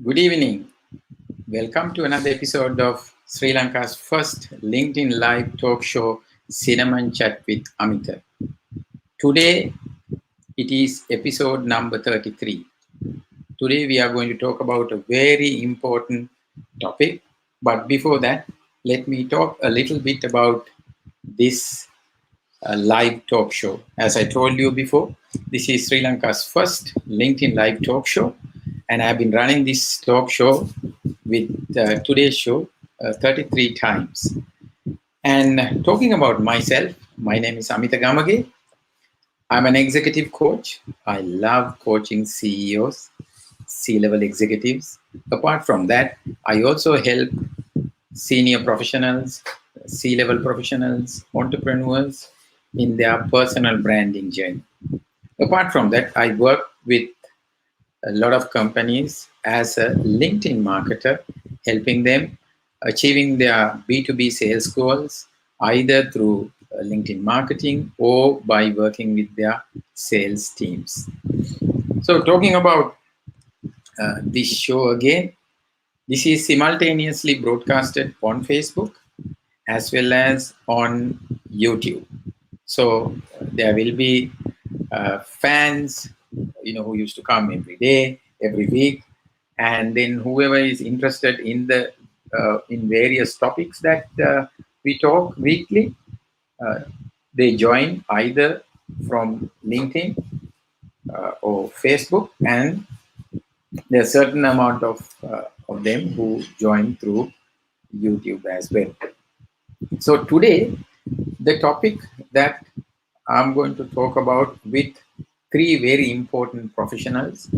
Good evening. Welcome to another episode of Sri Lanka's first LinkedIn live talk show, Cinnamon Chat with Amita. Today, it is episode number 33. Today, we are going to talk about a very important topic. But before that, let me talk a little bit about this live talk show. As I told you before, this is Sri Lanka's first LinkedIn live talk show. And I've been running this talk show with today's show 33 times. And talking about myself, my name is Amita Gamage. I'm an executive coach. I love coaching CEOs, C-level executives. Apart from that, I also help senior professionals, C-level professionals, entrepreneurs in their personal branding journey. Apart from that, I work with a lot of companies as a LinkedIn marketer, helping them achieving their B2B sales goals, either through LinkedIn marketing or by working with their sales teams. So talking about this show again, this is simultaneously broadcasted on Facebook as well as on YouTube. So there will be fans, who used to come every day, every week, and then whoever is interested in the in various topics that we talk weekly, they join either from LinkedIn or Facebook, and there's a certain amount of them who join through YouTube as well. So today, the topic that I'm going to talk about with three very important professionals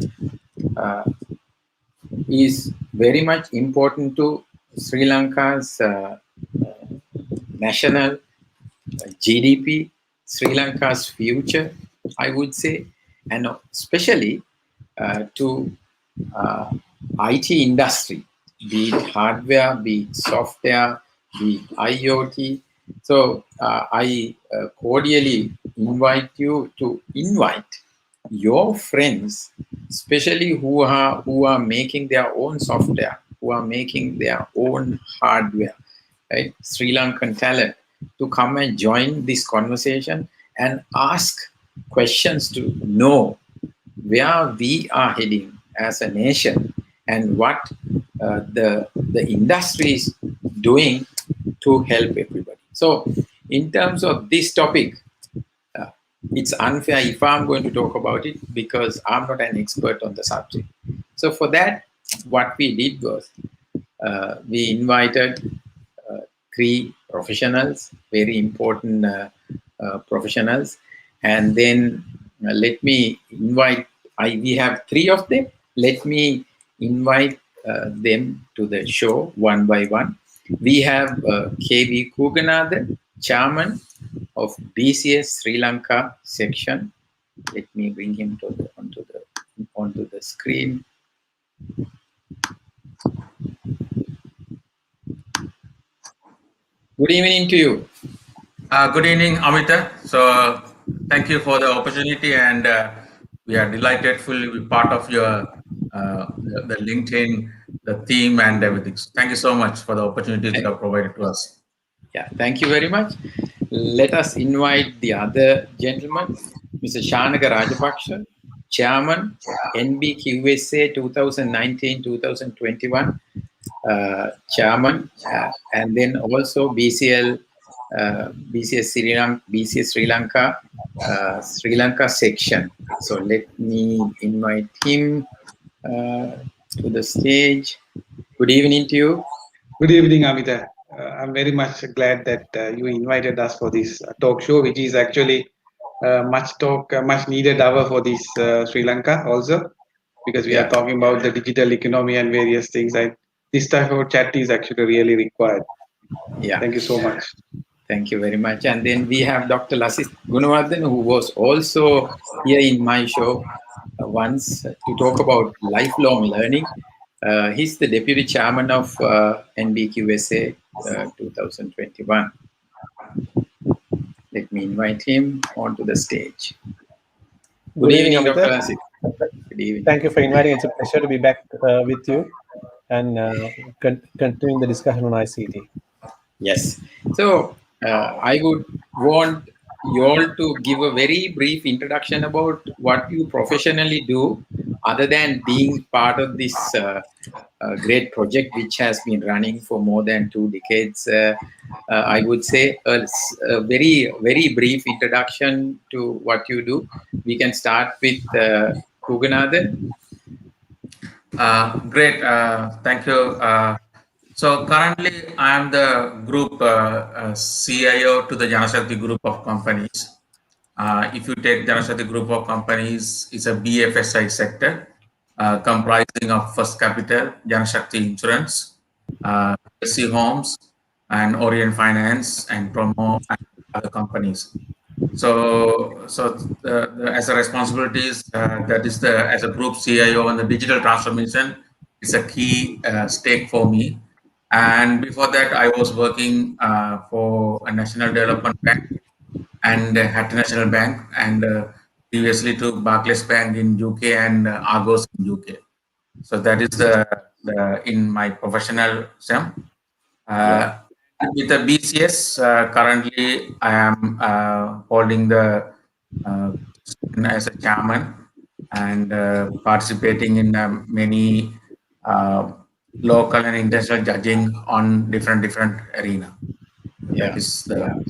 is very much important to Sri Lanka's national GDP, Sri Lanka's future, I would say, and especially to IT industry, be it hardware, be it software, be it IoT. So I cordially invite you to invite your friends, especially who are making their own software, who are making their own hardware, right? Sri Lankan talent, to come and join this conversation and ask questions to know where we are heading as a nation and what the industry is doing to help everybody. So in terms of this topic, it's unfair if I'm going to talk about it because I'm not an expert on the subject. So for that, what we did was we invited three professionals, very important professionals, and then let me invite. We have three of them. Let me invite them to the show one by one. We have K.V. Kuganathan, Chairman of BCS Sri Lanka section. Let me bring him onto the screen. Good evening to you. Good evening, Amita. So thank you for the opportunity, and we are delighted to be part of your the LinkedIn, the theme, and everything. So thank you so much for the opportunity that you have provided to us. Yeah, thank you very much. Let us invite the other gentleman, Mr. Shanaka Rajapaksha, Chairman, NBQSA 2019-2021, Chairman, and then also BCS Sri Lanka section. So let me invite him to the stage. Good evening to you. Good evening, Amita. I'm very much glad that you invited us for this talk show, which is actually much needed hour for this Sri Lanka also, because we are talking about the digital economy and various things. And this type of chat is actually really required. Yeah. Thank you so much. Thank you very much. And then we have Dr. Lasith Gunawardhan, who was also here in my show once to talk about lifelong learning. He's the Deputy Chairman of NBQSA 2021. Let me invite him onto the stage. Good evening, Dr. Lasith. Good evening. Thank you for inviting. It's a pleasure to be back with you and continuing the discussion on ICT. Yes. So I would want you all to give a very brief introduction about what you professionally do, other than being part of this great project which has been running for more than 2 decades. I would say a very, very brief introduction to what you do. We can start with Kuganathan. Great. Thank you. So currently, I am the group CIO to the Janashakti group of companies. If you take Janashakti group of companies, it's a BFSI sector comprising of First Capital, Janashakti Insurance, SC Homes, and Orient Finance, and Promo, and other companies. As a responsibilities, that is the as a group CIO on the digital transformation is a key stake for me. And before that, I was working for a national development bank and Hattie National Bank, and previously to Barclays Bank in UK and Argos in UK. So that is the in my professional SEM. With the BCS, currently I am holding the position as a chairman and participating in many local and international judging on different arena. That is the.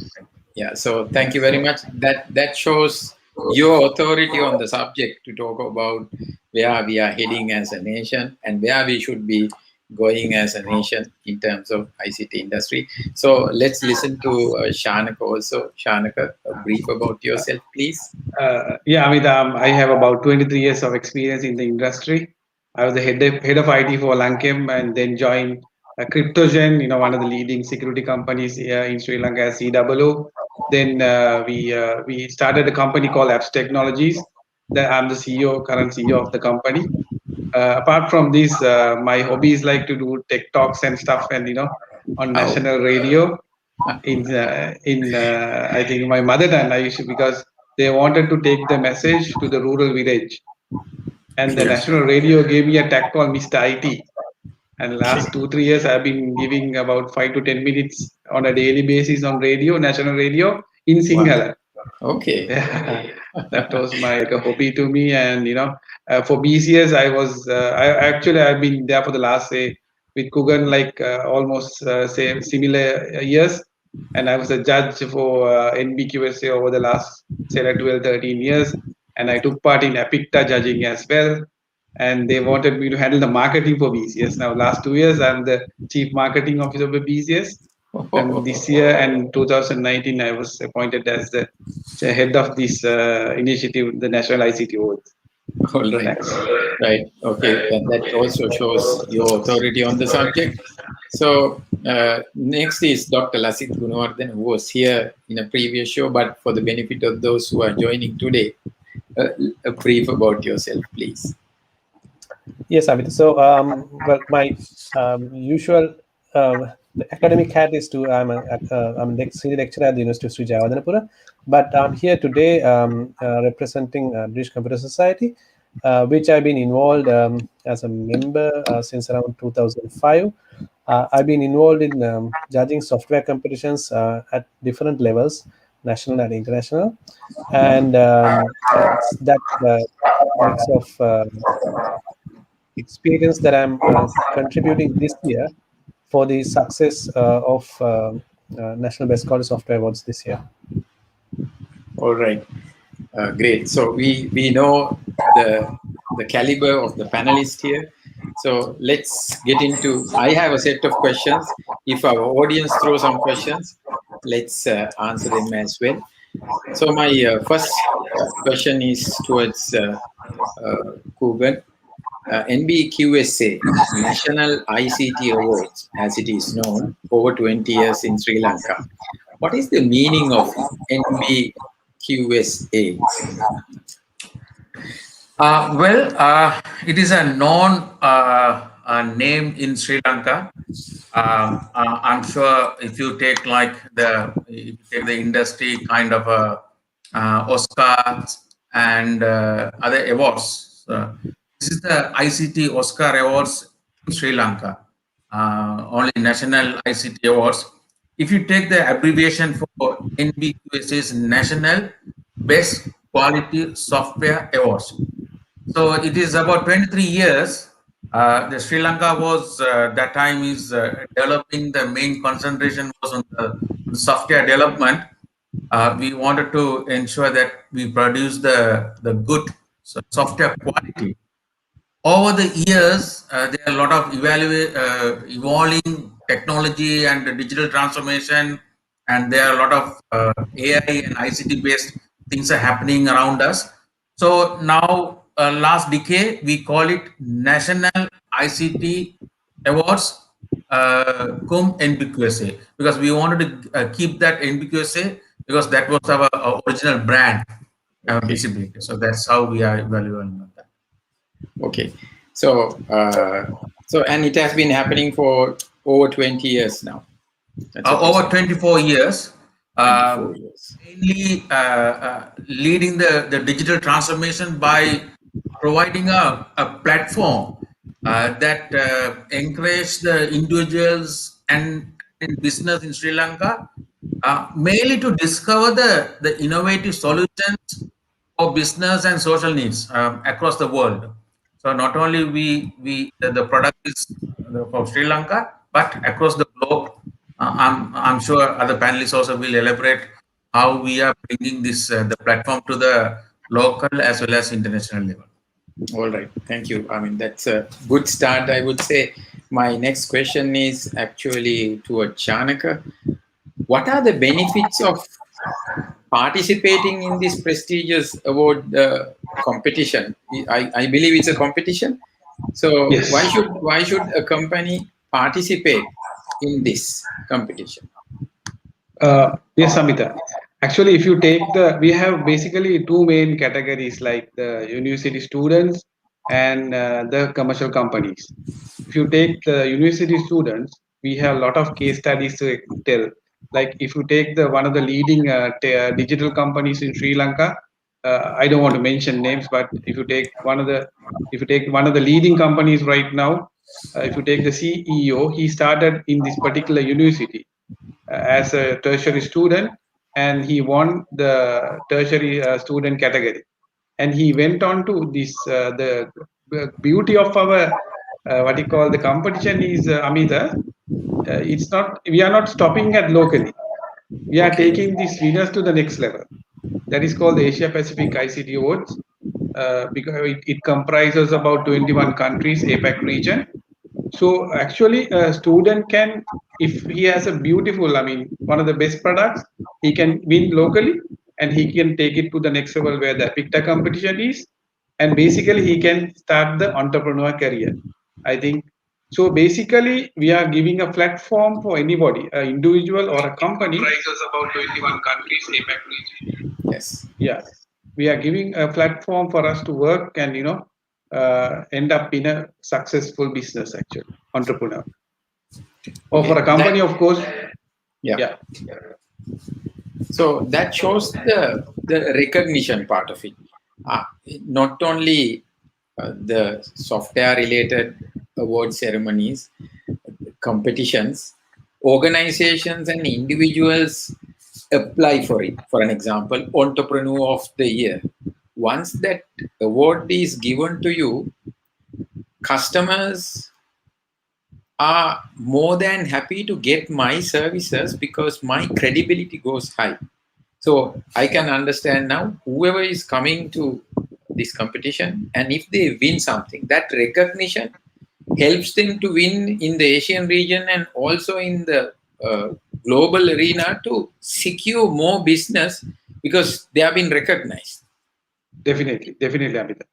Yeah, so thank you very much. That shows your authority on the subject to talk about where we are heading as a nation and where we should be going as a nation in terms of ICT industry. So let's listen to Shanaka also. Shanaka, a brief about yourself, please. Yeah, Amit, I have about 23 years of experience in the industry. I was the head of IT for Lankem and then joined Cryptogen, one of the leading security companies in Sri Lanka as CWO. Then we started a company called Apps Technologies. Then I'm the current CEO of the company. Apart from this, my hobby is like to do tech talks and stuff, and on national radio. I think my mother tongue I used to, because they wanted to take the message to the rural village, and the national radio gave me a tag called Mr. IT. And last 2-3 years, I've been giving about 5 to 10 minutes on a daily basis on radio, national radio in Sinhala. Okay. That was my like a hobby to me. And for BCS, I've been there for the last say with Kugan like almost say similar years, and I was a judge for NBQSA over the last say like 12-13 years, and I took part in APICTA judging as well. And they wanted me to handle the marketing for BCS. Now, last 2 years, I'm the chief marketing officer for BCS. And this year and 2019, I was appointed as the head of this initiative, the National ICT Awards. All right. Thanks. Right. Okay. And that also shows your authority on the subject. So next is Dr. Lasit Gunawardhan, who was here in a previous show, but for the benefit of those who are joining today, a brief about yourself, please. Yes, Amit. So, well, my usual academic hat is to I'm a senior lecturer at the University of Sri Jayawardenepura, but I'm here today representing British Computer Society, which I've been involved as a member since around 2005. I've been involved in judging software competitions at different levels, national and international, and it's that mix of experience that I'm contributing this year for the success of National Best College Software Awards this year. All right, great. So we know the caliber of the panelists here. So let's get into. I have a set of questions. If our audience throw some questions, let's answer them as well. So my first question is towards Kugan. NBQSA National ICT Awards, as it is known, over 20 years in Sri Lanka. What is the meaning of NBQSA? It is a known name in Sri Lanka. I'm sure if you take the industry kind of Oscars and other awards. This is the ICT Oscar Awards in Sri Lanka, only National ICT Awards. If you take the abbreviation for NBQSA's National Best Quality Software Awards. So it is about 23 years. The Sri Lanka was that time is developing. The main concentration was on the software development. We wanted to ensure that we produce the good software quality. Over the years, there are a lot of evolving technology and digital transformation, and there are a lot of AI and ICT based things are happening around us. So now, last decade, we call it National ICT Awards cum NBQSA, because we wanted to keep that NBQSA because that was our original brand visibility. So that's how we are evaluating that. Okay. So, and it has been happening for over 20 years now. Over 24 years. 24 years. Mainly leading the digital transformation by providing a platform that encourage the individuals and in business in Sri Lanka, mainly to discover the innovative solutions for business and social needs across the world. So not only the product is for Sri Lanka, but across the globe. I'm sure other panelists also will elaborate how we are bringing this the platform to the local as well as international level. All right. Thank you. I mean, that's a good start, I would say. My next question is actually to Chanaka. What are the benefits of participating in this prestigious award competition? I believe it's a competition. So Yes. why should a company participate in this competition? Yes, Amita. Actually, if you take we have basically two main categories, like the university students and the commercial companies. If you take the university students, we have a lot of case studies to tell. Like if you take one of the leading digital companies in Sri Lanka, I don't want to mention names, but if you take one of the leading companies right now, if you take the CEO, he started in this particular university as a tertiary student, and he won the tertiary student category, and he went on to this the beauty of our what you call the competition is Amita. It's not, we are not stopping at locally, we are taking these winners to the next level. That is called the Asia Pacific ICT Awards, because it comprises about 21 countries, APAC region. So actually, a student can, if he has a beautiful, I mean, one of the best products, he can win locally, and he can take it to the next level where the PICTA competition is, and basically he can start the entrepreneur career. I think so. Basically, we are giving a platform for anybody, an individual or a company. Comprises about 21 countries, APAC region. Yes. Yeah, we are giving a platform for us to work and end up in a successful business, actually, entrepreneur. Or for a company, of course. Yeah. So that shows the recognition part of it. Not only the software related award ceremonies, competitions, organizations and individuals apply for it. For an example, Entrepreneur of the Year. Once that award is given to you, customers are more than happy to get my services because my credibility goes high. So I can understand now whoever is coming to this competition, and if they win something, that recognition helps them to win in the Asian region and also in the global arena to secure more business because they have been recognized. Definitely, Amita.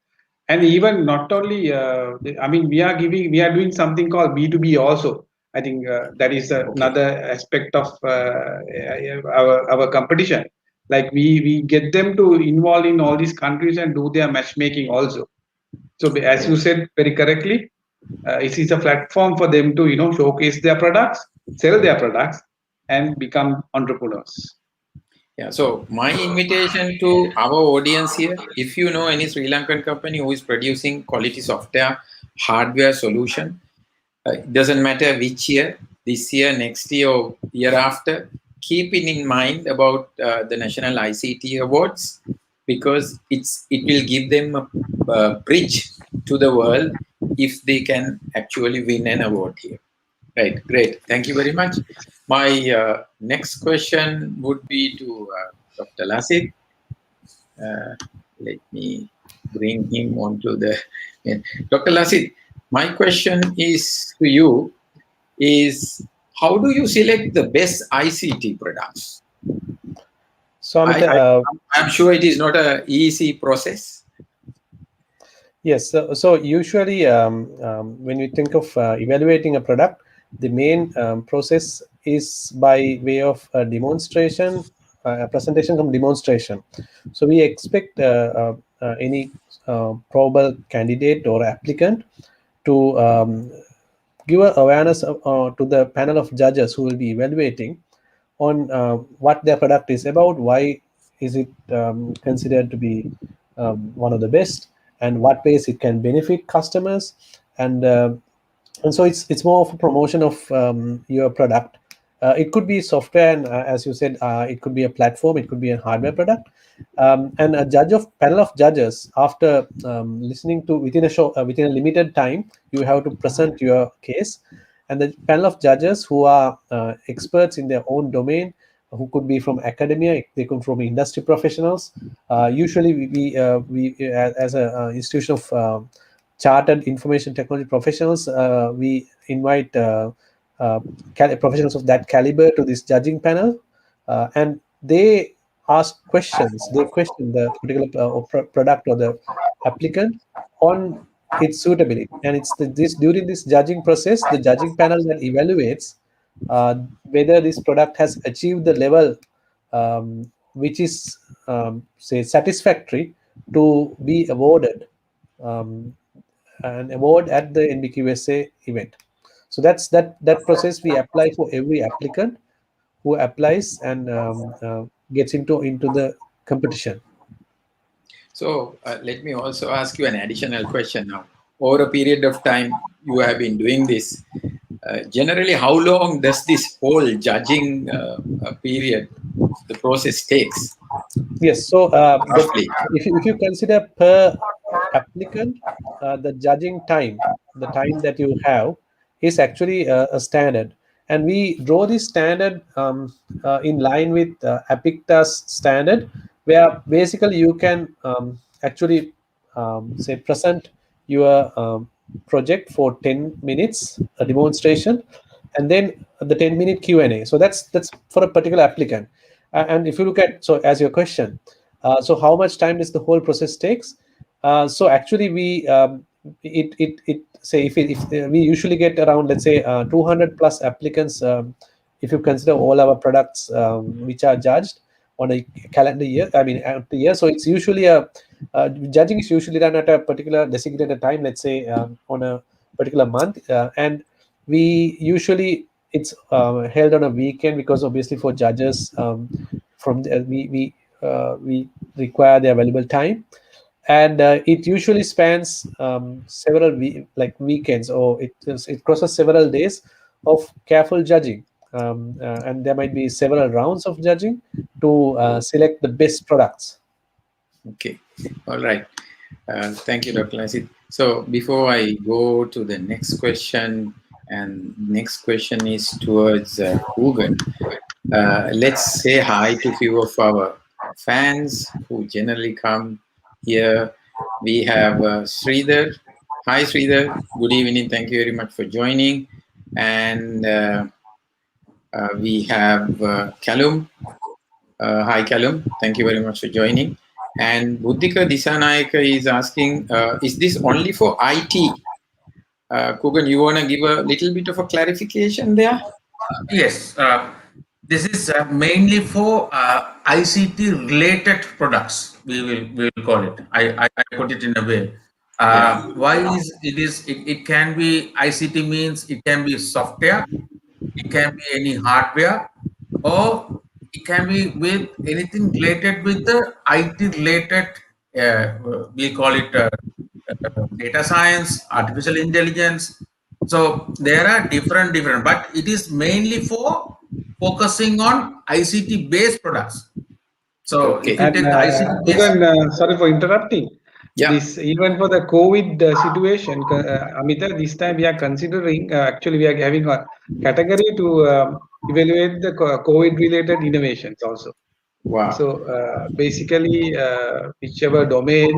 And even not only, I mean, we are doing something called B2B also. I think that is another aspect of our competition. Like we get them to involve in all these countries and do their matchmaking also. So as you said very correctly, it is a platform for them to showcase their products, sell their products, and become entrepreneurs. Yeah, so my invitation to our audience here, if you know any Sri Lankan company who is producing quality software, hardware solution, it doesn't matter which year, this year, next year, or year after, keep it in mind about the National ICT Awards because it will give them a bridge to the world if they can actually win an award here. Right, great. Thank you very much. My next question would be to Dr. Lasit. Uh, Let me bring him onto the. Dr. Lasit, my question is to you: is how do you select the best ICT products? So Amit, I'm sure it is not a easy process. yes. So usually, when we think of evaluating a product, the main process is by way of a demonstration, a presentation from demonstration. So we expect any probable candidate or applicant to give a awareness to the panel of judges who will be evaluating on what their product is about, why is it considered to be one of the best, and what ways it can benefit customers, and and so it's more of a promotion of your product. It could be software, and as you said, it could be a platform, it could be a hardware product. And a panel of judges, after listening to within a show, within a limited time, you have to present your case, and the panel of judges who are experts in their own domain, who could be from academia, they come from industry professionals. Usually, as an institution of chartered information technology professionals, we invite professionals of that caliber to this judging panel, and they ask questions. They question the particular product or the applicant on its suitability, and it's this during this judging process, the judging panel that evaluates whether this product has achieved the level which is say satisfactory to be awarded um, an award at the NBQSA event. So that process we apply for every applicant who applies and gets into the competition. So let me also ask you an additional question now. Over a period of time, you have been doing this. Generally, how long does this whole judging period, the process takes, Yes. So roughly? if you consider per applicant, the judging time, the time that you have, is actually a standard, and we draw this standard in line with Apicta's standard, where basically you can actually say present your project for 10 minutes, a demonstration, and then the 10-minute Q&A. So that's for a particular applicant. And if you look at, so as your question, so how much time does the whole process takes? So actually we it say if we usually get around, let's say 200 plus applicants, if you consider all our products which are judged on a calendar year, I mean the year. So it's usually judging is usually done at a particular designated time, let's say on a particular month, and we usually it's held on a weekend, because obviously for judges from the, we require their available time, and it usually spans several weekends, or it crosses several days of careful judging, and there might be several rounds of judging to select the best products. Okay, all right. Thank you, Dr. Lasit. So before I go to the next question, and next question is towards Hugen. Let's say hi to a few of our fans who generally come here. We have Sridhar. Hi, Sridhar. Good evening. Thank you very much for joining. And we have Callum. Hi, Callum. Thank you very much for joining. And Buddhika Disanayaka is asking, is this only for IT? Kugan, you want to give a little bit of a clarification there? Yes, this is mainly for ICT related products. We will call it. I put it in a way. Why is it is it can be ICT means it can be software, it can be any hardware, or it can be with anything related with the IT related, we call it data science, artificial intelligence. So there are different, but it is mainly for focusing on ICT based products. So if Okay. you And take the ICT based, Sugan, sorry for interrupting. Yeah. This even for the COVID situation, Amita, this time we are considering. Actually, we are having a category to evaluate the COVID-related innovations also. Wow. So basically, whichever domain,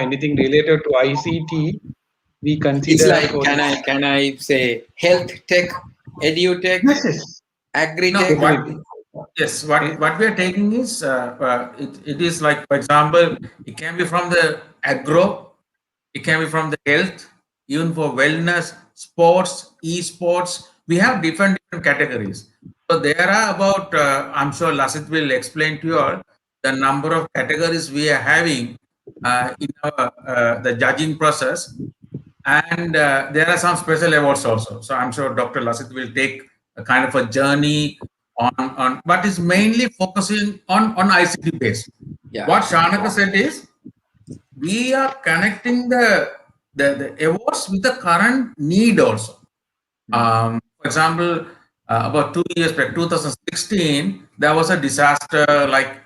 anything related to ICT, we It's consider like for can I say health tech, edu tech, yes, yes, agri no, tech? what definitely. yes, Eh, what we are taking is it is like, for example, it can be from the agro, it can be from the health, even for wellness, sports, esports. We have different categories. So there are about I'm sure Lasit will explain to you all the number of categories we are having in our the judging process, and there are some special awards also. So I'm sure Dr. Lasit will take a kind of a journey on but is mainly focusing on ICT base. Yeah. What Shanaka said is we are connecting the awards with the current need also. For example, about 2 years back, 2016, there was a disaster like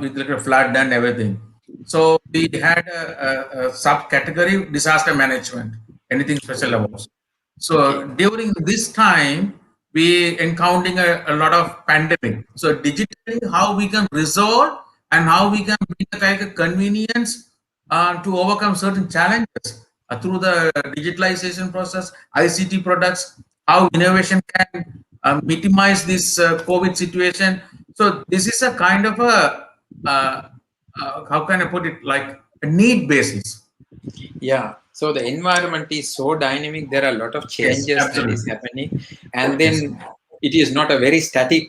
with like a flood and everything. So we had a subcategory disaster management, anything special awards. Okay. So during this time, we encountering a lot of pandemic. So digitally, how we can resolve and how we can bring a kind of convenience to overcome certain challenges through the digitalization process, ICT products, how innovation can minimize this COVID situation. So this is a kind of a how can I put it, like a need basis. Yeah. So the environment is so dynamic. There are a lot of Yes, changes that is absolutely. happening, and Yes. then it is not a very static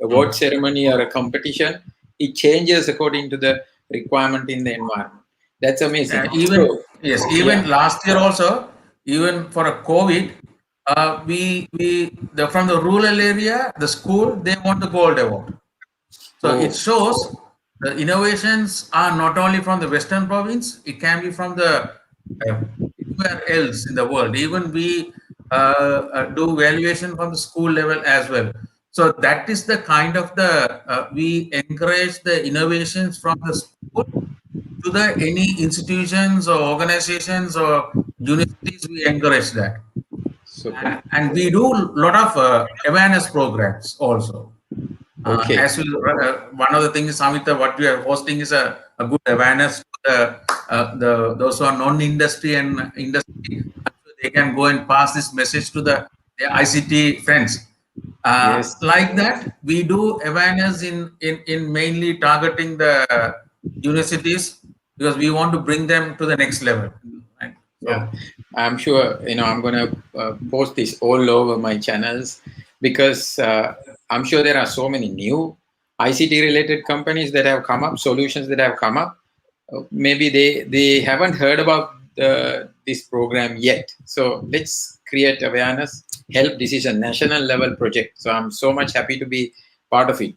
award ceremony or a competition. It changes according to the requirement in the environment. That's amazing. Even So yes, yeah. even last year also, even for a COVID, we the from the rural area, the school they want the gold award. So it Oh. shows the innovations are not only from the Western province, it can be from the anywhere else in the world. Even we do valuation from the school level as well. So that is the kind of the we encourage the innovations from the school to the any institutions or organizations or universities. We encourage that, Super. and we do a lot of awareness programs also. Okay. As we, one of the things, Samita, what we are hosting is a good awareness to the those who are non-industry and industry. They can go and pass this message to the ICT friends. Yes. Like that, we do awareness in mainly targeting the universities because we want to bring them to the next level. Right? Yeah, So I'm sure, I'm going to post this all over my channels because I'm sure there are so many new ICT related companies that have come up, solutions that have come up. Maybe they haven't heard about this program yet. So let's create awareness, help. This is a national level project. So I'm so much happy to be part of it.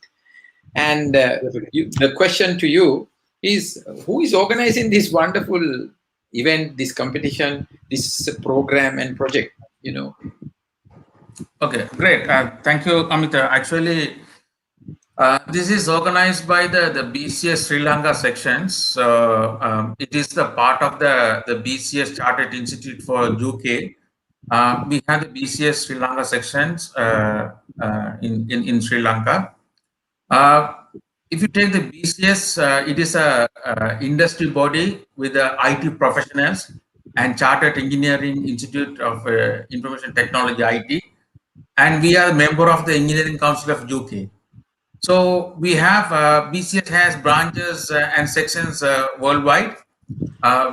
And the question to you is, who is organizing this wonderful event, this competition, this program and project? okay, great. Thank you, Amita. Actually, this is organized by the BCS Sri Lanka sections. So it is the part of the BCS Chartered Institute for UK. We have the BCS Sri Lanka sections in Sri Lanka. Uh, if you take the BCS, it is a industry body with the IT professionals and Chartered Engineering Institute of Information Technology IT, and we are a member of the Engineering Council of UK. So we have BCS has branches and sections worldwide.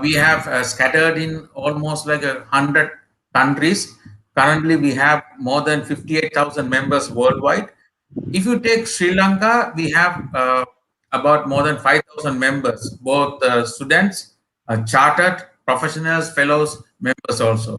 We have scattered in almost like 100 countries. Currently, we have more than 58,000 members worldwide. If you take Sri Lanka, we have about more than 5,000 members, both students, chartered professionals, fellows, members also.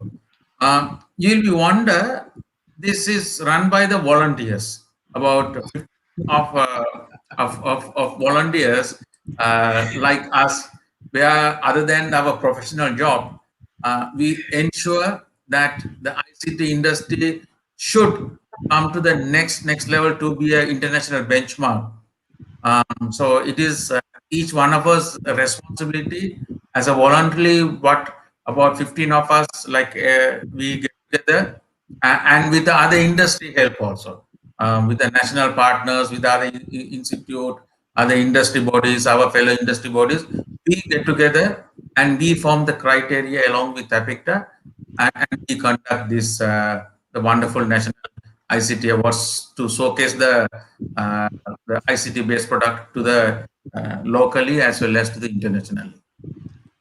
You'll be wonder, this is run by the volunteers, about 50 of volunteers like us, where other than our professional job, we ensure that the ICT industry should come to the next level to be an international benchmark. So it is each one of us a responsibility as a voluntary. What about 15 of us? Like we get together and with the other industry help also, with the national partners, with other institute, other industry bodies, our fellow industry bodies. We get together and we form the criteria along with APICTA, and we conduct this the wonderful national ICT awards to showcase uh, the ICT based product to the locally as well as to the internationally.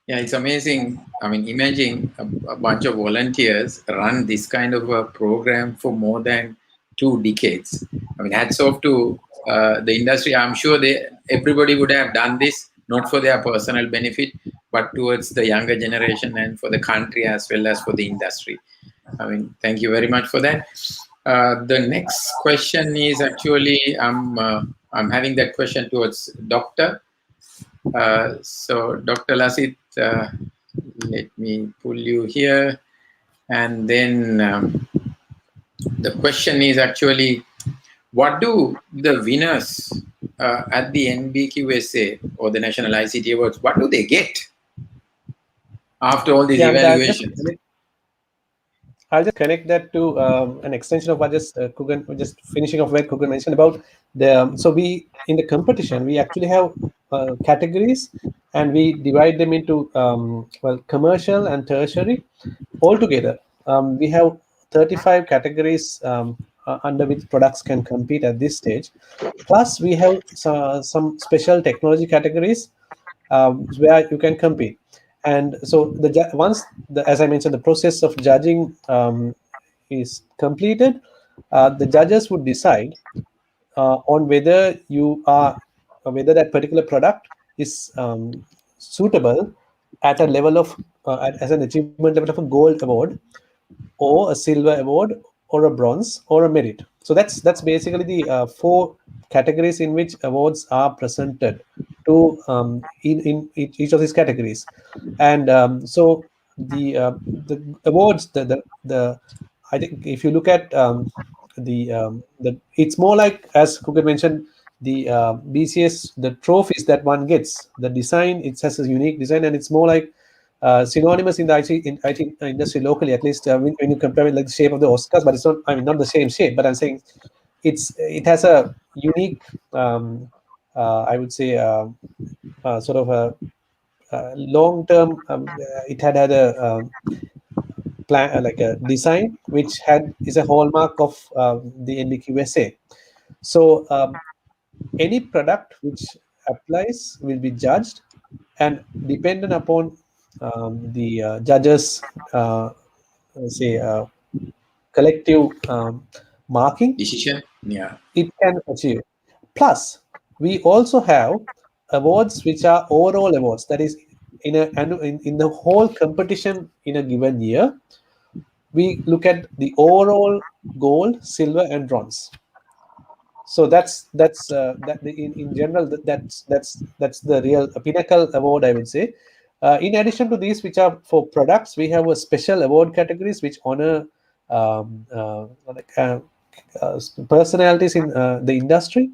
Yeah, it's amazing. I mean, imagine a bunch of volunteers run this kind of a program for more than 2 decades. I mean, hats off to the industry. I'm sure everybody would have done this not for their personal benefit, but towards the younger generation and for the country as well as for the industry. I mean, thank you very much for that. The next question is actually I'm having that question towards Doctor. So, Dr. Lasit, let me pull you here. And then the question is actually, what do the winners at the NBQSA or the National ICT Awards, what do they get after all these Yeah, evaluations? I'll just connect that to an extension of what just Kugan, just finishing off where Kugan mentioned about the. So we in the competition we actually have categories, and we divide them into well, commercial and tertiary. Altogether, we have 35 categories under which products can compete at this stage. Plus, we have some special technology categories where you can compete. And so once as I mentioned, the process of judging is completed, the judges would decide on whether whether that particular product is suitable at a level of as an achievement level of a gold award, or a silver award, or a bronze, or a merit. So that's basically the 4 categories in which awards are presented to in each of these categories. And so the awards, the I think if you look at the it's more like, as Kugan mentioned, the BCS, the trophies that one gets, the design, it has a unique design, and it's more like synonymous in the IT industry locally, at least when you compare it like the shape of the Oscars, but it's not, I mean, not the same shape, but I'm saying it has a unique, I would say, sort of a long term. It had a plan, like a design, which is a hallmark of the NBQSA. So any product which applies will be judged, and dependent upon the judges say collective marking, Decision? Yeah. it can achieve. Plus, we also have awards which are overall awards, that is in the whole competition in a given year, we look at the overall gold, silver, and bronze. So that's that in general, that's the real pinnacle award, I would say. In addition to these, which are for products, we have a special award categories which honor like, personalities in the industry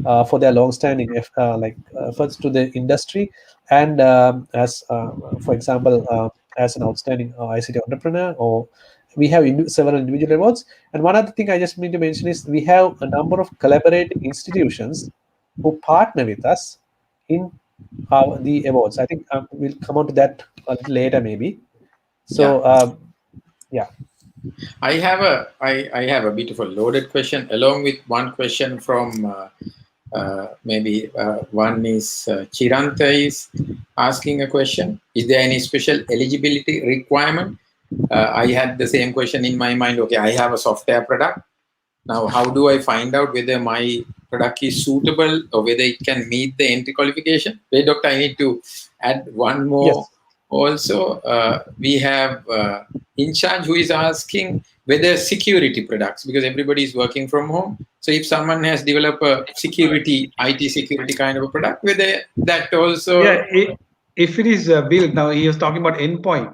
for their long-standing efforts to the industry, and as for example, as an outstanding ICT entrepreneur, or we have several individual awards. And one other thing I just need to mention is we have a number of collaborating institutions who partner with us in the awards. I think we'll come on to that a little later, maybe. So yeah. I have a bit of a loaded question along with one question from maybe one is Chiranta is asking a question. Is there any special eligibility requirement? I had the same question in my mind. Okay, I have a software product. Now, how do I find out whether my product is suitable or whether it can meet the entry qualification? Wait, doctor, I need to add one more Also, we have in charge who is asking whether security products, because everybody is working from home. So if someone has developed a security, IT security kind of a product, whether that also. Yeah, if it is built, now he was talking about endpoint.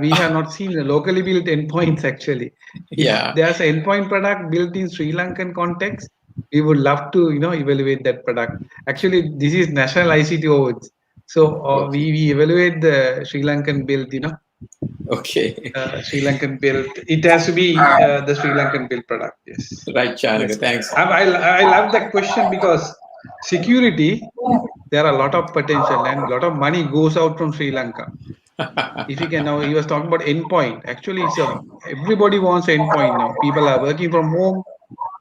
We have not seen the locally built endpoints actually. If Yeah. there's an endpoint product built in Sri Lankan context, we would love to, evaluate that product. Actually, this is National ICT Awards. So Okay. we evaluate the Sri Lankan built, Okay. Sri Lankan built. It has to be the Sri Lankan built product. Yes. Right, Chanaka. Yes. Thanks. I love that question because security, there are a lot of potential and a lot of money goes out from Sri Lanka. If you can now, he was talking about endpoint. Actually, everybody wants endpoint now. People are working from home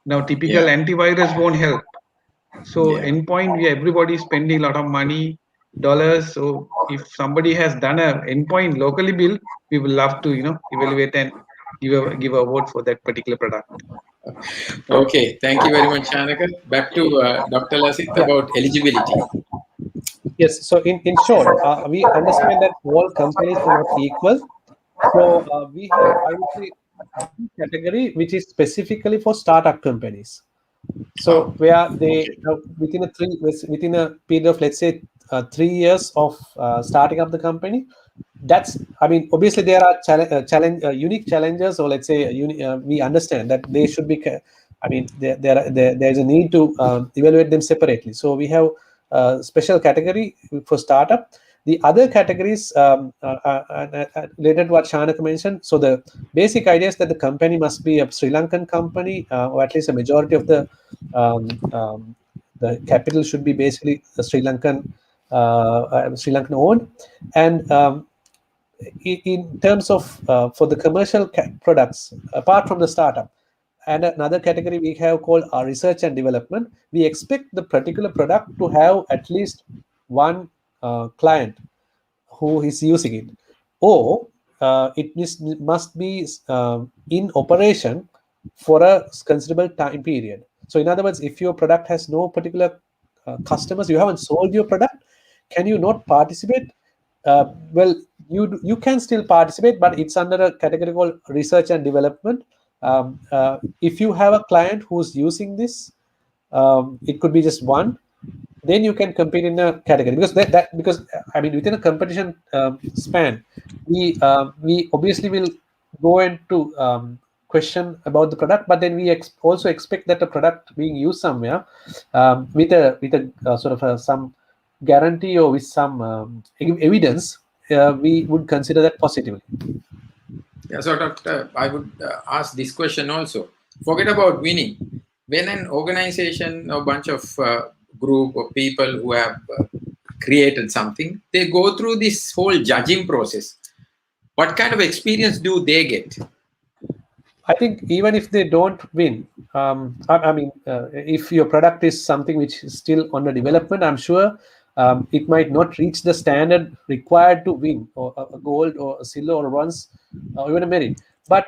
now. Typical Yeah. antivirus won't help. So Yeah. endpoint, everybody is spending a lot of money, dollars. So if somebody has done a endpoint locally built, we will love to evaluate and give a award for that particular product. Okay. Thank you very much, Chanaka. Back to Dr. Lasit Yeah. about eligibility. Yes. So in short, we understand that all companies are not equal. So we have, I would say, one category which is specifically for startup companies. So Oh, where they okay. within a period of, let's say, 3 years of starting up the company. That's, I mean, obviously there are unique challenges, or let's say we understand that they should be. I mean, there's a need to evaluate them separately. So we have a special category for startup. The other categories related to what Shanak mentioned. So the basic idea is that the company must be a Sri Lankan company, or at least a majority of the capital should be basically Sri Lankan owned, and in terms of for the commercial products, apart from the startup, and another category we have called our research and development, we expect the particular product to have at least one client who is using it, or must be in operation for a considerable time period. So in other words, if your product has no particular customers, you haven't sold your product, can you not participate? Well, you can still participate, but it's under a category called research and development. If you have a client who's using this, it could be just one, then you can compete in a category, because because I mean, within a competition span, we obviously will go into question about the product, but then we also expect that the product being used somewhere with a sort of some guarantee, or with some evidence, we would consider that positively. Yeah, so Doctor, I would ask this question also. Forget about winning. When an organization or bunch of group of people who have created something, they go through this whole judging process. What kind of experience do they get? I think even if they don't win, I mean, if your product is something which is still under development, I'm sure it might not reach the standard required to win, or a gold, or a silver, or bronze, or even a merit. But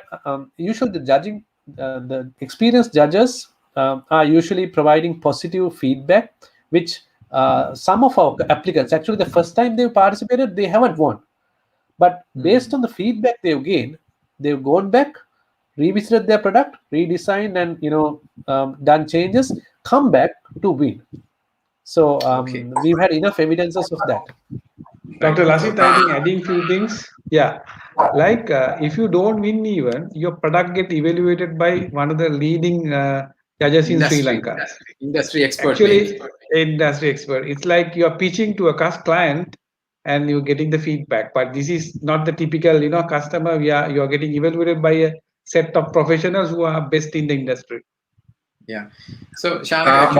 usually the experienced judges are usually providing positive feedback, which some of our applicants, actually, the first time they participated, they haven't won. But based on the feedback they've gained, they've gone back, revisited their product, redesigned, and done changes, come back to win. So Okay. we've had enough evidences of that. Right. Dr. So, Lasit, I think adding few things. Yeah, like if you don't win even, your product get evaluated by one of the leading judges in Sri industry, Lanka. industry expert maybe. Actually, industry expert. It's like you are pitching to a client and you're getting the feedback. But this is not the typical, customer. You are getting evaluated by a set of professionals who are best in the industry. Yeah. So, Shanak, actually,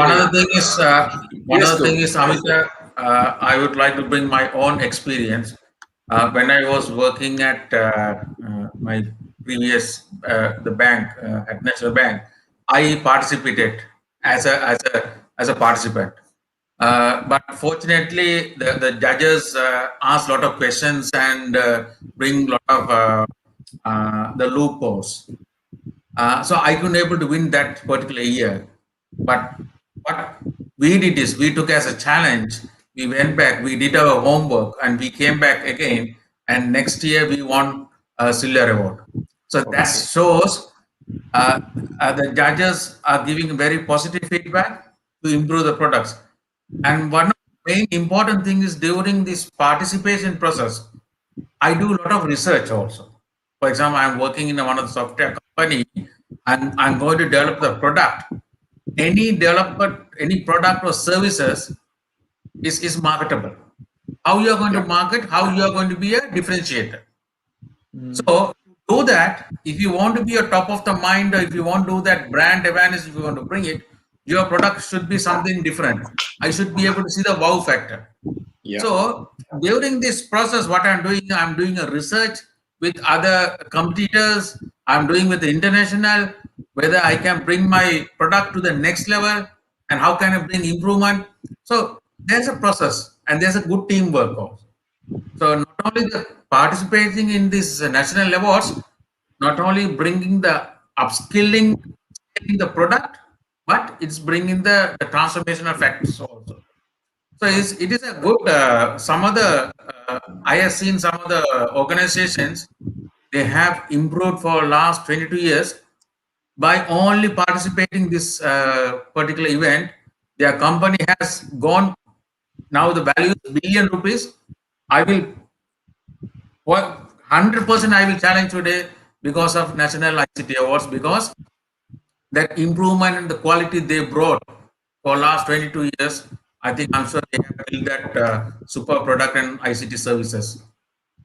One yes, other thing go. is, Amita, I would like to bring my own experience. When I was working at my previous the bank at National Bank, I participated as a participant. But fortunately, the judges ask a lot of questions and bring a lot of the loopholes. So I couldn't able to win that particular year. But what we did is we took as a challenge we went back, we did our homework, and we came back again. And next year we won a silver award. So that shows the judges are giving very positive feedback to improve the products. And one of the main important thing is during this participation process, I do a lot of research also. For example, I'm working in one of the software company, and I'm going to develop the product. Any developer, any product or services is marketable. How you are going to market, how you are going to be a differentiator. So to do that, if you want to be a top of the mind, or if you want to do that brand awareness, if you want to bring it, your product should be something different. I should be able to see the wow factor. Yeah. So during this process, what I'm doing a research with other competitors. I'm doing with the international, whether I can bring my product to the next level and how can I bring improvement. So there's a process and there's a good teamwork also. So not only the participating in these national awards, not only bringing the upskilling in the product, but it's bringing the transformational factors also. So it is a good, some of the, I have seen some of the organizations, they have improved for last 22 years by only participating this particular event. Their company has gone, now the value is billion rupees. I will, 100% I will challenge today because of National ICT Awards, because that improvement in the quality they brought for last 22 years, I think I'm sure they have built that super product and ICT services.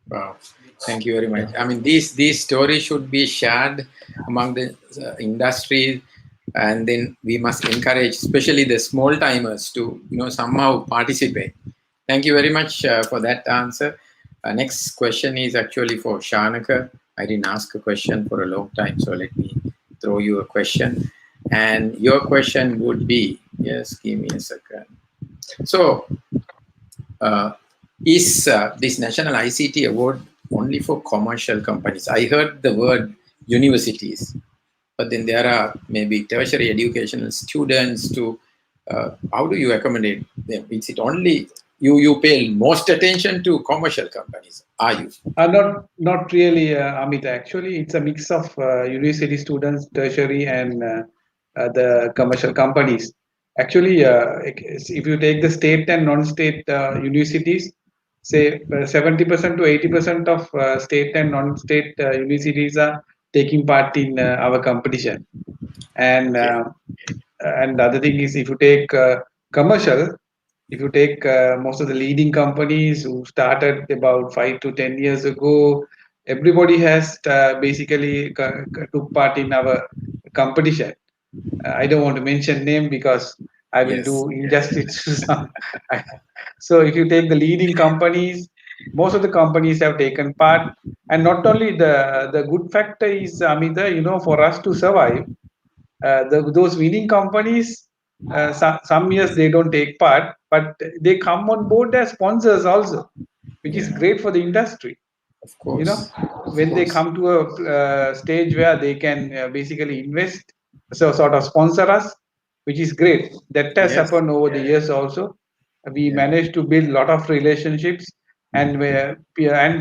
Wow. Thank you very much. I mean, these stories should be shared among the industry, and then we must encourage, especially the small timers, to somehow participate. Thank you very much for that answer. Next question is actually for Shanaka. I didn't ask a question for a long time, so let me throw you a question. And your question would be, yes, give me a second. So, is this National ICT Award only for commercial companies? I heard the word universities, but then there are maybe tertiary educational students too. How do you accommodate them? Is it only you pay most attention to commercial companies? Are you? Not really, Amit. Actually, it's a mix of university students, tertiary, and the commercial companies. Actually, if you take the state and non-state universities, say 70% to 80% of state and non-state universities are taking part in our competition. And the other thing is, if you take commercial, if you take most of the leading companies who started about 5 to 10 years ago, everybody has basically took part in our competition. I don't want to mention name because I will do injustice to some. So if you take the leading companies, most of the companies have taken part, and not only the good factor is, Amita, for us to survive, those winning companies, some years they don't take part, but they come on board as sponsors also, which is great for the industry. Of course. When they come to a stage where they can basically invest, so sort of sponsor us, which is great. That has happened over the years also. We managed to build a lot of relationships, and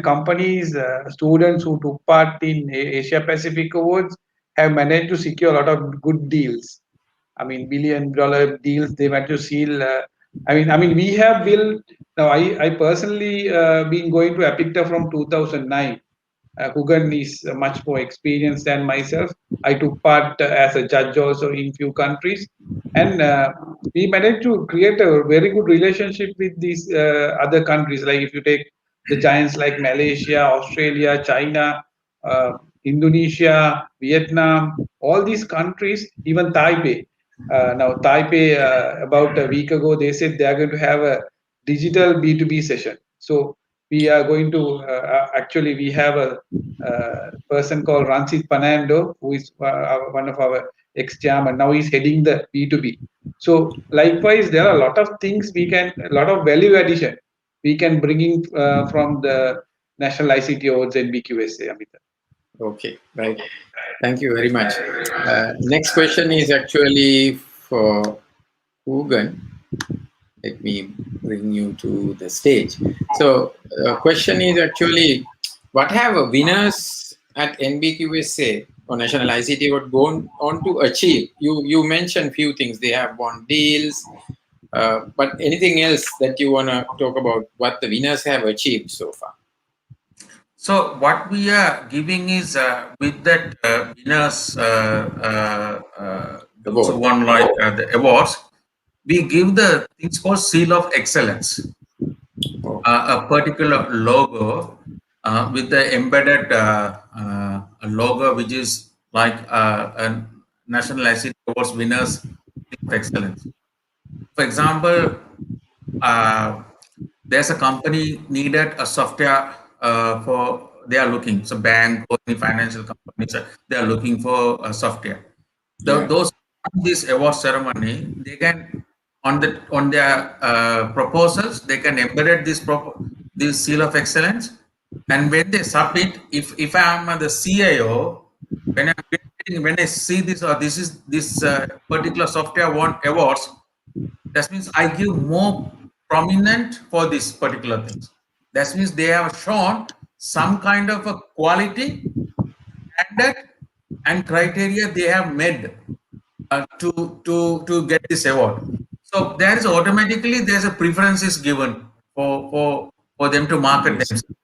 companies, students who took part in Asia Pacific Awards have managed to secure a lot of good deals. I mean, $1 billion deals they managed to seal. I mean, we have built. Now, I personally been going to Apicta from 2009. Hugan is much more experienced than myself. I took part as a judge also in few countries, and we managed to create a very good relationship with these other countries. Like if you take the giants like Malaysia, Australia, China, Indonesia, Vietnam, all these countries, even Taipei. Now, Taipei, about a week ago, they said they are going to have a digital B2B session. So we are going to actually we have a person called Ransit Panando, who is one of our ex-chairman. Now he's heading the B2B. So likewise, there are a lot of things a lot of value addition we can bring in from the National ICT Awards and NBQSA, Amita. Okay, right. Thank you very much. Next question is actually for Hugan. let me bring you to the stage. So, question is actually, what have winners at NBQSA or National ICT Award gone on to achieve? You mentioned few things. They have won deals, but anything else that you want to talk about? What the winners have achieved so far? So what we are giving is with that winners, those who Award. won like the awards, we give the things called seal of excellence, Oh, a particular logo with the embedded a logo which is like a National ICT Awards winners seal of excellence. For example, uh, there's a company needed a software for they are looking. So bank or any financial companies they are looking for a software. yeah. Those on this award ceremony, they can on their proposals they can embed this seal of excellence, and when they submit, if I am the CIO, when I see this or this particular software won awards, that means I give more prominent for this particular things. That means they have shown some kind of a quality standard and criteria they have made to get this award. So there is automatically there's a preference is given for them to market Yes. themselves.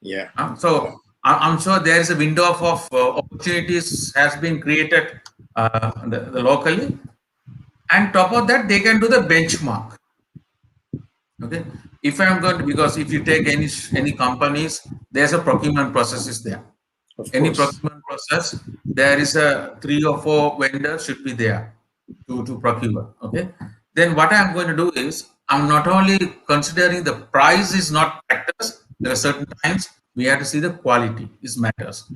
Yeah. So I'm sure there is a window of opportunities has been created the locally, and top of that they can do the benchmark. Okay, if I'm going to, because if you take any companies, there's a procurement process is there. Of Any course. procurement process, there is a 3 or 4 vendors should be there to procure. Okay, then what I'm going to do is I'm not only considering the price is not factors. There are certain times we have to see the quality is matters.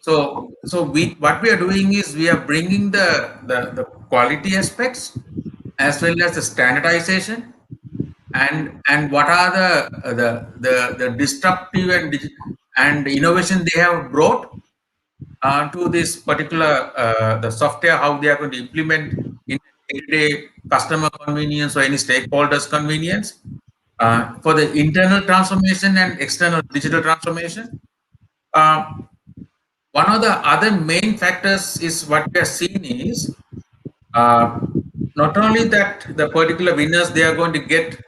So we what we are doing is we are bringing the quality aspects as well as the standardization and what are the disruptive and innovation they have brought to this particular the software, how they are going to implement in day-to-day customer convenience or any stakeholders convenience for the internal transformation and external digital transformation. One of the other main factors is what we are seeing is not only that the particular winners they are going to get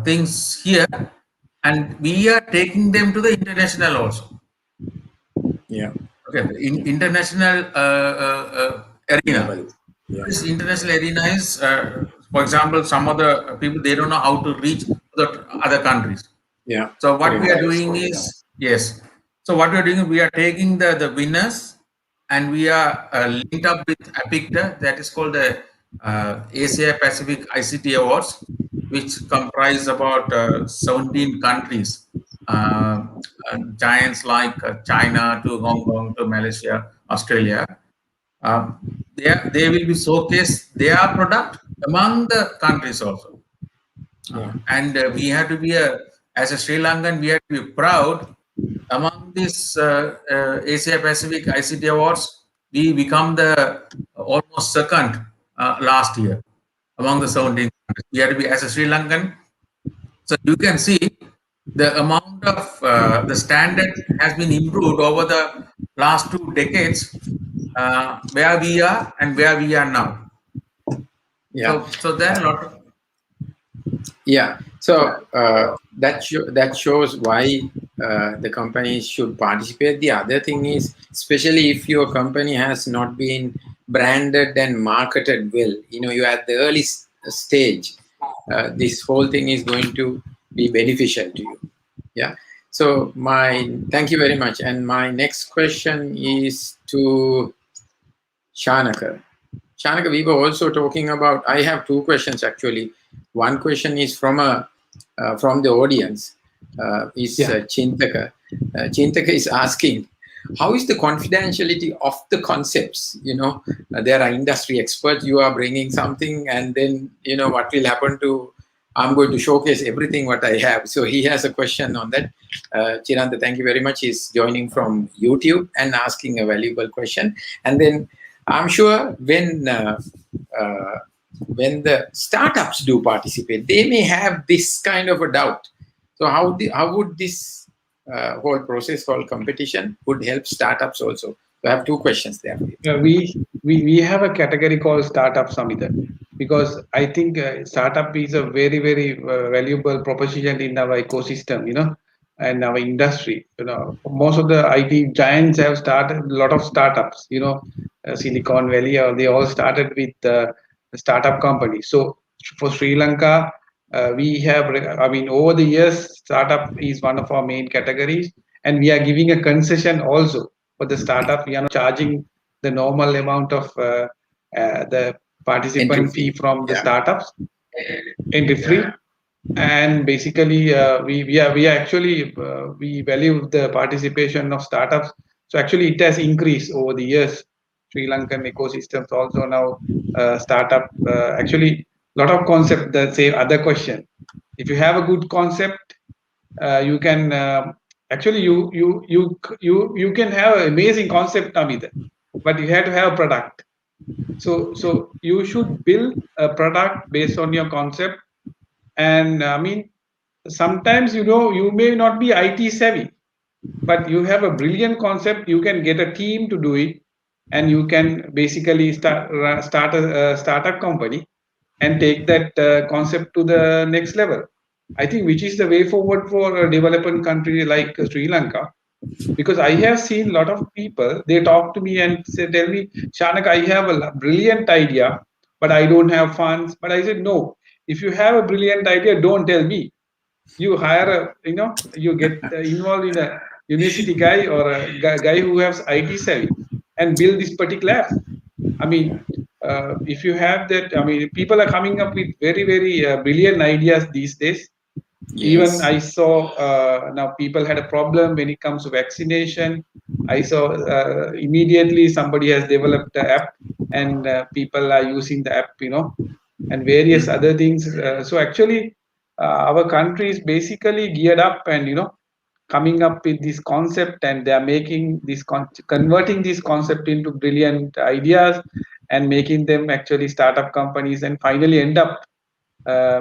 things here, and we are taking them to the international also. Yeah. Okay, in international arena. Global. Yeah. This international arena is, for example, some other people they don't know how to reach the other countries. Yeah. So what Correct. we are doing is yes. So what we are doing, we are taking the winners and we are linked up with APICTA, that is called the Asia Pacific ICT Awards, which comprise about 17 countries, giants like China to Hong Kong to Malaysia, Australia. They will be showcased their product among the countries also. Yeah. And we have to be as a Sri Lankan, we have to be proud among this Asia Pacific ICT Awards. We become the almost second last year among the 17 countries. We have to be as a Sri Lankan. So you can see the amount of the standard has been improved over the last 2 decades, where we are and where we are now. Yeah. So there are a lot of Yeah. So that shows why the companies should participate. The other thing is, especially if your company has not been branded and marketed well, you're at the early stage. This whole thing is going to be beneficial to you. Yeah. So thank you very much. And my next question is to Shanaka. Shanaka, we were also talking about. I have 2 questions actually. One question is from the audience. Chintaka. Chintaka is asking, how is the confidentiality of the concepts? There are industry experts. You are bringing something, and then what will happen to. I'm going to showcase everything what I have. So he has a question on that. Chiranta, thank you very much. He's joining from YouTube and asking a valuable question. And then I'm sure when when the startups do participate, they may have this kind of a doubt. So how would this whole process, whole competition would help startups also? So I have two questions there. We have a category called startup summit, because I think startup is a very valuable proposition in our ecosystem, and our industry. Most of the IT giants have started a lot of startups. Silicon Valley, they all started with startup companies. So for Sri Lanka, we have, I mean, over the years, startup is one of our main categories, and we are giving a concession also for the startup. We are not charging the normal amount of the Entry participant fee fee. from the Yeah. startups, entry free. And basically we are actually we value the participation of startups. So actually it has increased over the years. Sri Lankan ecosystems also now startup actually lot of concept. That say other question, if you have a good concept, you can actually you can have an amazing concept, Amit, but you have to have a product. So you should build a product based on your concept. And I mean, sometimes you may not be IT savvy, but you have a brilliant concept. You can get a team to do it, and you can basically start a startup company and take that concept to the next level. I think which is the way forward for a developing country like Sri Lanka, because I have seen a lot of people. They talk to me and tell me, Shanak, I have a brilliant idea, but I don't have funds. But I said, no. If you have a brilliant idea, don't tell me. You hire you get involved in a university guy or a guy who has IT savvy and build this particular app. I mean, if you have that, I mean, people are coming up with very brilliant ideas these days. Even Yes. I saw now people had a problem when it comes to vaccination. I saw immediately somebody has developed the app, and people are using the app, and various Mhm. other things. So actually, our country is basically geared up and coming up with this concept, and they are making this converting this concept into brilliant ideas and making them actually startup companies, and finally end up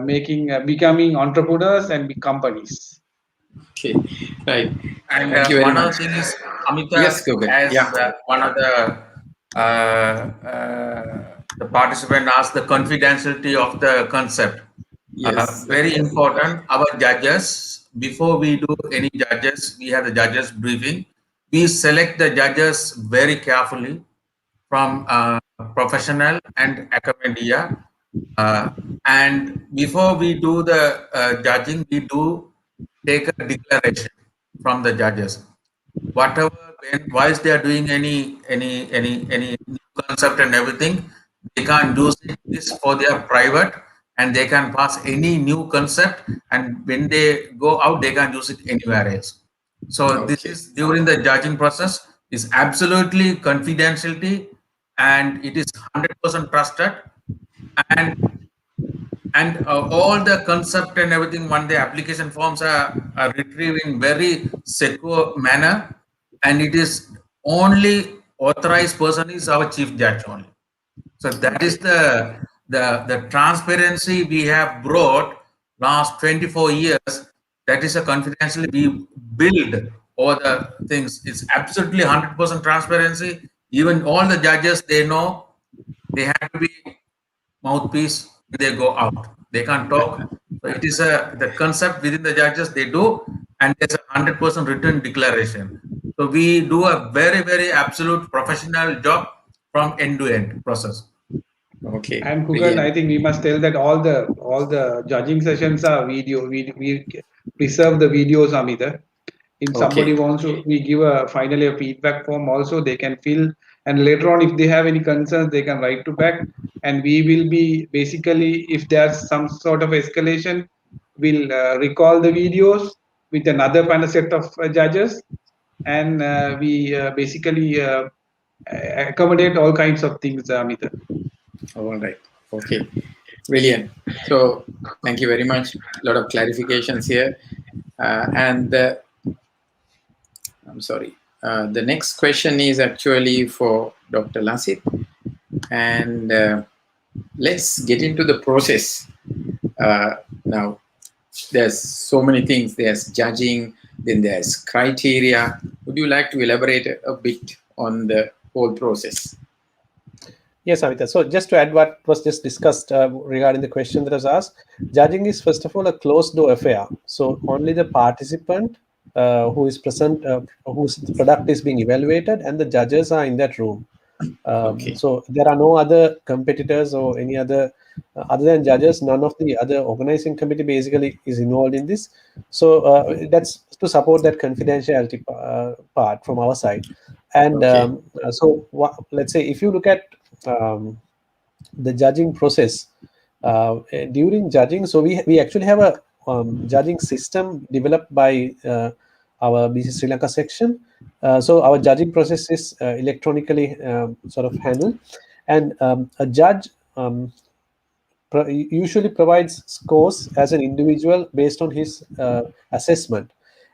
making becoming entrepreneurs and big companies. Okay. Right. And Thank you very one much. other thing is, Amita, Yes, Google. as Yeah. one of the participant asked the confidentiality of the concept. Yes. Very important. Our judges, before we do any judges, we have the judges briefing. We select the judges very carefully from professional and academia. Uh, and before we do the judging, we do take a declaration from the judges. Whatever, whilst they are doing any new concept and everything, they can't use this for their private, and they can pass any new concept, and when they go out, they can use it anywhere else. So this Okay. is during the judging process is absolutely confidentiality, and it is 100% trusted, and all the concept and everything when the application forms are retrieved in very secure manner, and it is only authorized person is our chief judge only. So that is Okay. the transparency we have brought last 24 years. That is a confidentially we build all the things. It's absolutely 100% transparency. Even all the judges, they know they have to be mouthpiece when they go out. They can't talk. So it is the concept within the judges they do, and there's a 100% written declaration. So we do a very absolute professional job from end to end process. Okay. And Kugan, I Brilliant. think we must tell that all the judging sessions are video. We preserve the videos, Amita. If somebody Okay. wants to, we give a finally a feedback form also, they can fill, and later on if they have any concerns they can write to back, and we will be basically, if there's some sort of escalation, we'll recall the videos with another panel set of judges, and we basically accommodate all kinds of things, Amita. All right. Okay. Brilliant. So thank you very much. A lot of clarifications here. And I'm sorry. The next question is actually for Dr. Lasit. And let's get into the process. Now, there's so many things. There's judging, then there's criteria. Would you like to elaborate a bit on the whole process? Yes, Amita. So just to add what was just discussed regarding the question that was asked, judging is first of all a closed door affair. So only the participant who is present, whose product is being evaluated, and the judges are in that room. Okay. So there are no other competitors or any other than judges. None of the other organizing committee basically is involved in this. So that's to support that confidentiality part from our side. And Okay. let's say if you look at the judging process during judging, so we actually have a judging system developed by our BC Sri Lanka section. So our judging process is electronically sort of handled, and a judge usually provides scores as an individual based on his assessment.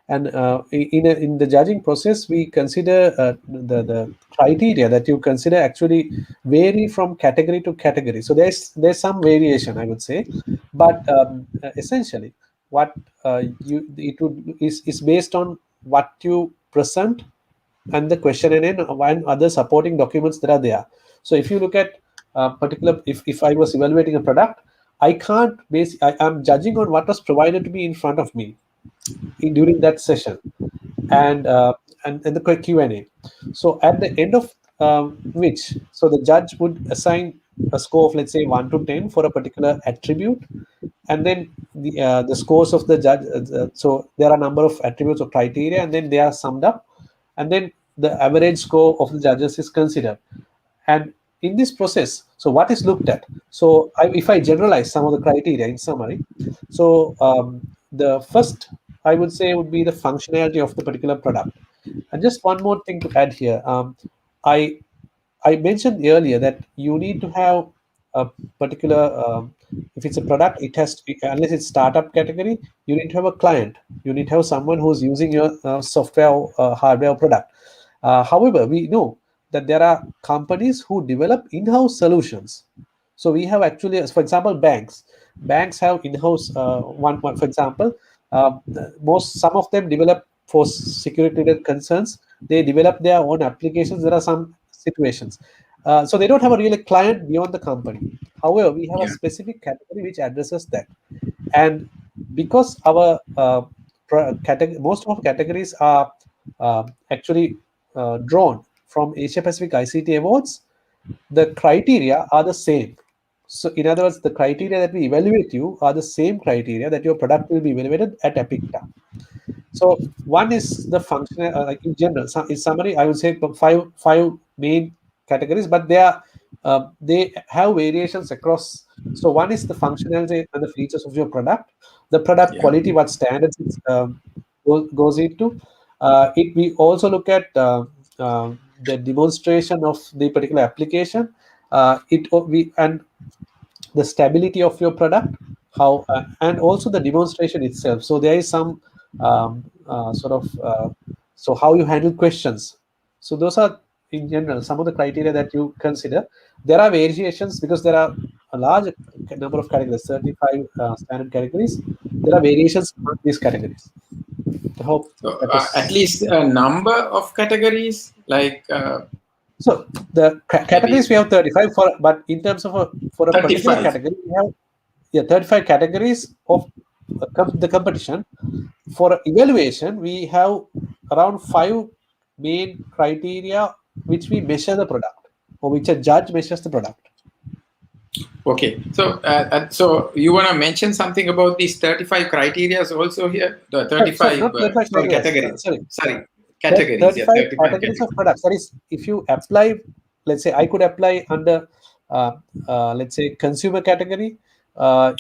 And in the judging process, we consider the criteria that you consider actually vary from category to category. So there's some variation, I would say, but essentially, what you it would is based on what you present and the questionnaire and other supporting documents that are there. So if you look at particular, if I was evaluating a product, I can't base. I'm judging on what was provided to me in front of me during that session, and and the Q&A. So at the end of which, so the judge would assign a score of, let's say, 1 to 10 for a particular attribute, and then the scores of the judge. So there are a number of attributes or criteria, and then they are summed up, and then the average score of the judges is considered. And in this process, so what is looked at? So if I generalize some of the criteria in summary, so the first I would say would be the functionality of the particular product. And just one more thing to add here. I I mentioned earlier that you need to have a particular, if it's a product, it has to be, unless it's startup category, you need to have a client. You need to have someone who's using your software or hardware or product. However, we know that there are companies who develop in-house solutions. So we have actually, for example, banks. Banks have in-house one. For example, some of them develop for security concerns. They develop their own applications. There are some situations. So they don't have a real client beyond the company. However, we have a Yeah. specific category which addresses that. And because our most of our categories are actually drawn from Asia Pacific ICT Awards, the criteria are the same. So in other words, the criteria that we evaluate you are the same criteria that your product will be evaluated at APICTA. So one is the functional, like in general. In summary, I would say five main categories, but they have variations across. So one is the functionality and the features of your product, the product Yeah. quality, what standards it goes into. We also look at the demonstration of the particular application. And the stability of your product, how and also the demonstration itself. So there is some sort of so how you handle questions. So those are in general some of the criteria that you consider. There are variations because there are a large number of categories, 35 standard categories. There are variations among these categories. I hope So that was. at least a number of categories, like So the categories maybe we have 35 for, but in terms of for a particular 35. category, we have 35 categories of the competition. For evaluation, we have around 5 main criteria which we measure the product, or which a judge measures the product. Okay. So you want to mention something about these 35 criterias also here? The Sorry, 35, not 35 sorry, categories. categories. Sorry, categories. Yeah, 35 35 categories of categories. products. That is, if you apply, let's say I could apply under, let's say, consumer category.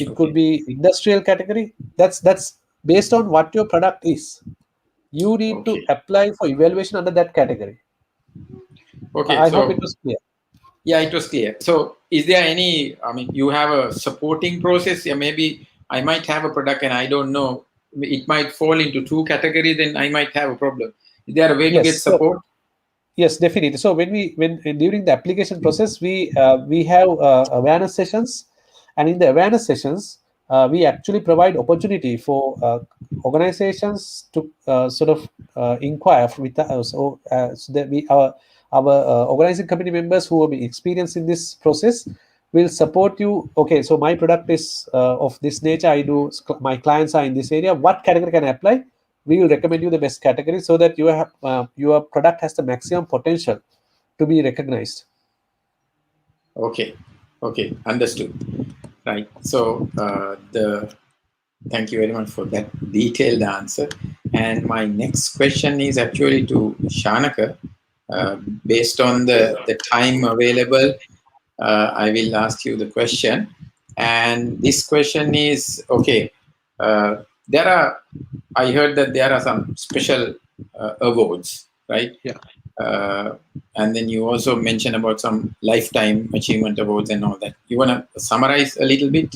It could Okay. be industrial category. That's based on what your product is. You need to Okay. apply for evaluation under that category. Okay. I hope it So was clear. yeah, it was clear. So is there any, I mean, you have a supporting process? Yeah, maybe I might have a product and I don't know. It might fall into two categories, then I might have a problem. Is there a way to get Yes. So support? Yes, definitely. So when during the application process, we have awareness sessions, and in the awareness sessions, we actually provide opportunity for organizations to sort of inquire with us, so that our organizing committee members who will be experienced in this process will support you. Okay, so my product is of this nature. My clients are in this area. What category can I apply? We will recommend you the best category so that your product has the maximum potential to be recognized. Okay, okay, understood. Right. So thank you very much for that detailed answer. And my next question is actually to Shanaka. Based on the time available, I will ask you the question. And this question is okay. There are, I heard that there are some special awards, right? Yeah. And then you also mentioned about some lifetime achievement awards and all that. You want to summarize a little bit?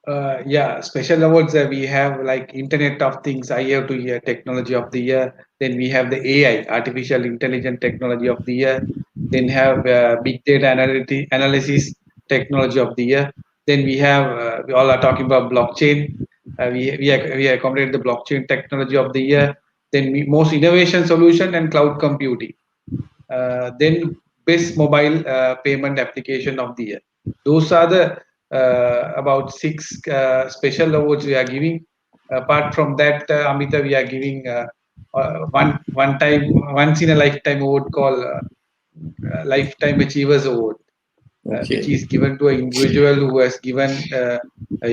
Yeah, special awards we have like Internet of Things, IoT Year, Technology of the Year. Then we have the AI, Artificial Intelligence Technology of the Year. Then have Big Data Analysis Technology of the Year. Then we have we all are talking about blockchain. We accommodated the blockchain technology of the year. Then most innovation solution and cloud computing. Then best mobile payment application of the year. Those are the about six special awards we are giving. Apart from that, Amita, we are giving once in a lifetime award called Lifetime Achievers Award, which Okay. is given to an individual who has given a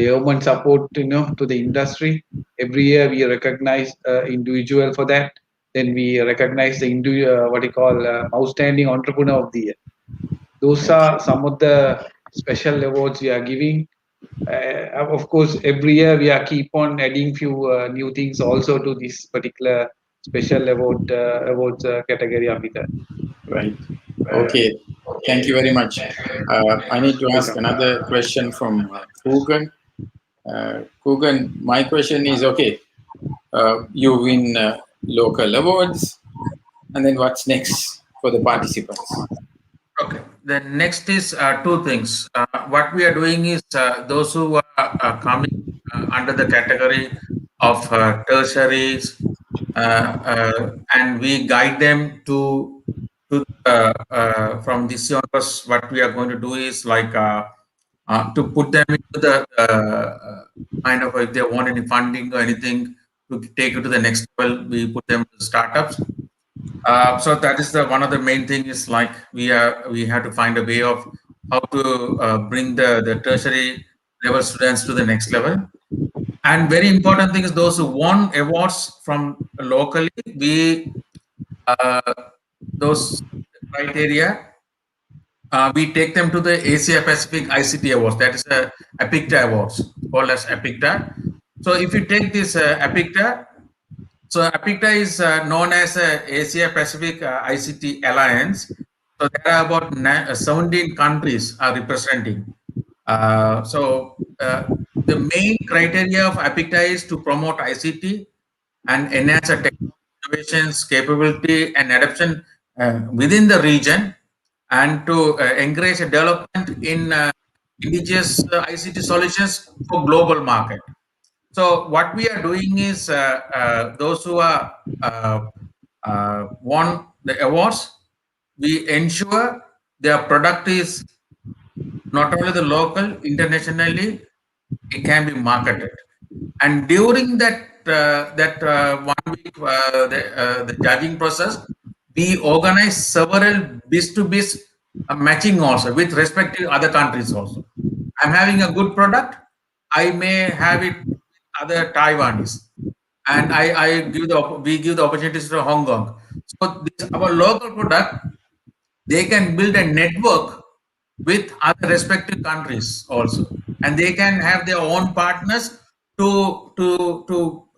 government support, to the industry. Every year we recognize individual for that. Then we recognize the what you call outstanding entrepreneur of the year. Those Okay. are some of the special awards we are giving. Of course, every year we are keep on adding few new things also to this particular special awards category, Amita. Right. Okay. Thank you very much. I need to ask Welcome. another question from Kugan. Kugan, my question is okay. You win local awards, and then what's next for the participants? Okay. The next is two things. What we are doing is those who are coming under the category of tertiaries, and we guide them from this year onwards. What we are going to do is like to put them into the kind of if they want any funding or anything to take it to the next level, we put them to startups. So that is the one of the main thing is like we have to find a way of how to bring the tertiary level students to the next level. And very important thing is those who won awards from locally, we those criteria, we take them to the Asia Pacific ICT Awards. That is a APICTA Awards, called as APICTA. So if you take this APICTA, so APICTA is known as Asia Pacific ICT Alliance. So there are about 17 countries are representing. The main criteria of APICTA is to promote ICT and enhance the technology innovations, capability, and adoption within the region, and to encourage a development in indigenous ICT solutions for global market. So what we are doing is those who are won the awards, we ensure their product is not only the local, internationally, it can be marketed. And during that 1 week, the judging process, we organize several biz-to-biz matching also with respect to other countries also. I'm having a good product, I may have it with other Taiwanese, and we give the opportunities to Hong Kong. So this, our local product, they can build a network with other respective countries also, and they can have their own partners to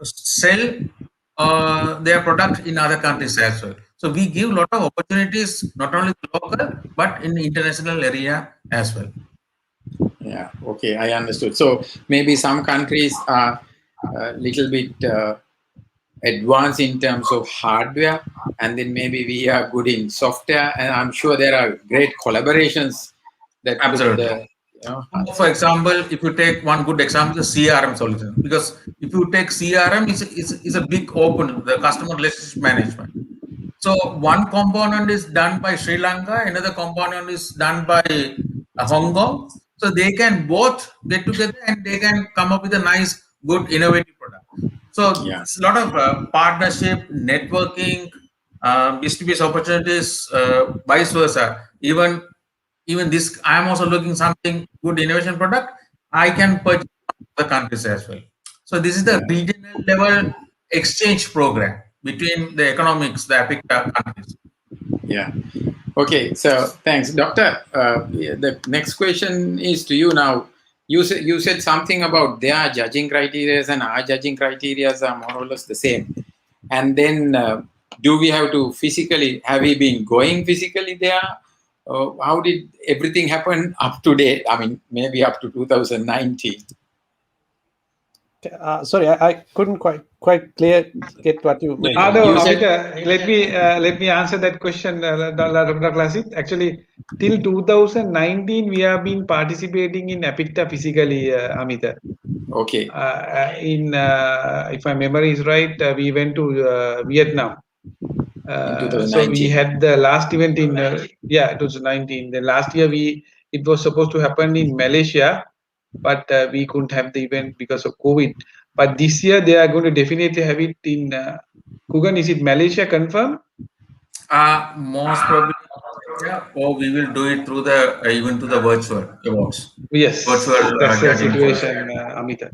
sell their product in other countries as well. So we give a lot of opportunities not only local but in the international area as well. Yeah. Okay, I understood. So maybe some countries are a little bit advanced in terms of hardware, and then maybe we are good in software, and I'm sure there are great collaborations that could, Absolutely. For example, if you take one good example, the CRM solution, because if you take CRM, is a big open, the customer relationship management. So one component is done by Sri Lanka, another component is done by Hong Kong. So they can both get together and they can come up with a nice, good, innovative product. So yeah, it's a lot of partnership, networking, business opportunities, vice versa. Even this, I am also looking something good innovation product. I can purchase from the countries as well. So this is the yeah, regional level exchange program between the economics, the APIC countries. yeah. Okay, so thanks, Doctor. Yeah, the next question is to you now. You said something about their judging criteria and our judging criteria are more or less the same. And then, do we have to physically? Have we been going physically there? How did everything happen up to date? I mean, maybe up to 2019. Sorry, I couldn't quite get what you meant. No, You said Amita, let me answer that question, Dr. Classic. Actually, till 2019, we have been participating in APICTA physically, Amita. okay If my memory is right, we went to Vietnam. in So we 2019. had the last event in 2019. The last year it was supposed to happen in Malaysia, but we couldn't have the event because of COVID. But this year they are going to definitely have it in Kugan. Is it Malaysia confirmed? Most probably, yeah, or we will do it through the even to the virtual awards, Yes, virtual that's the judging process. situation, Amita.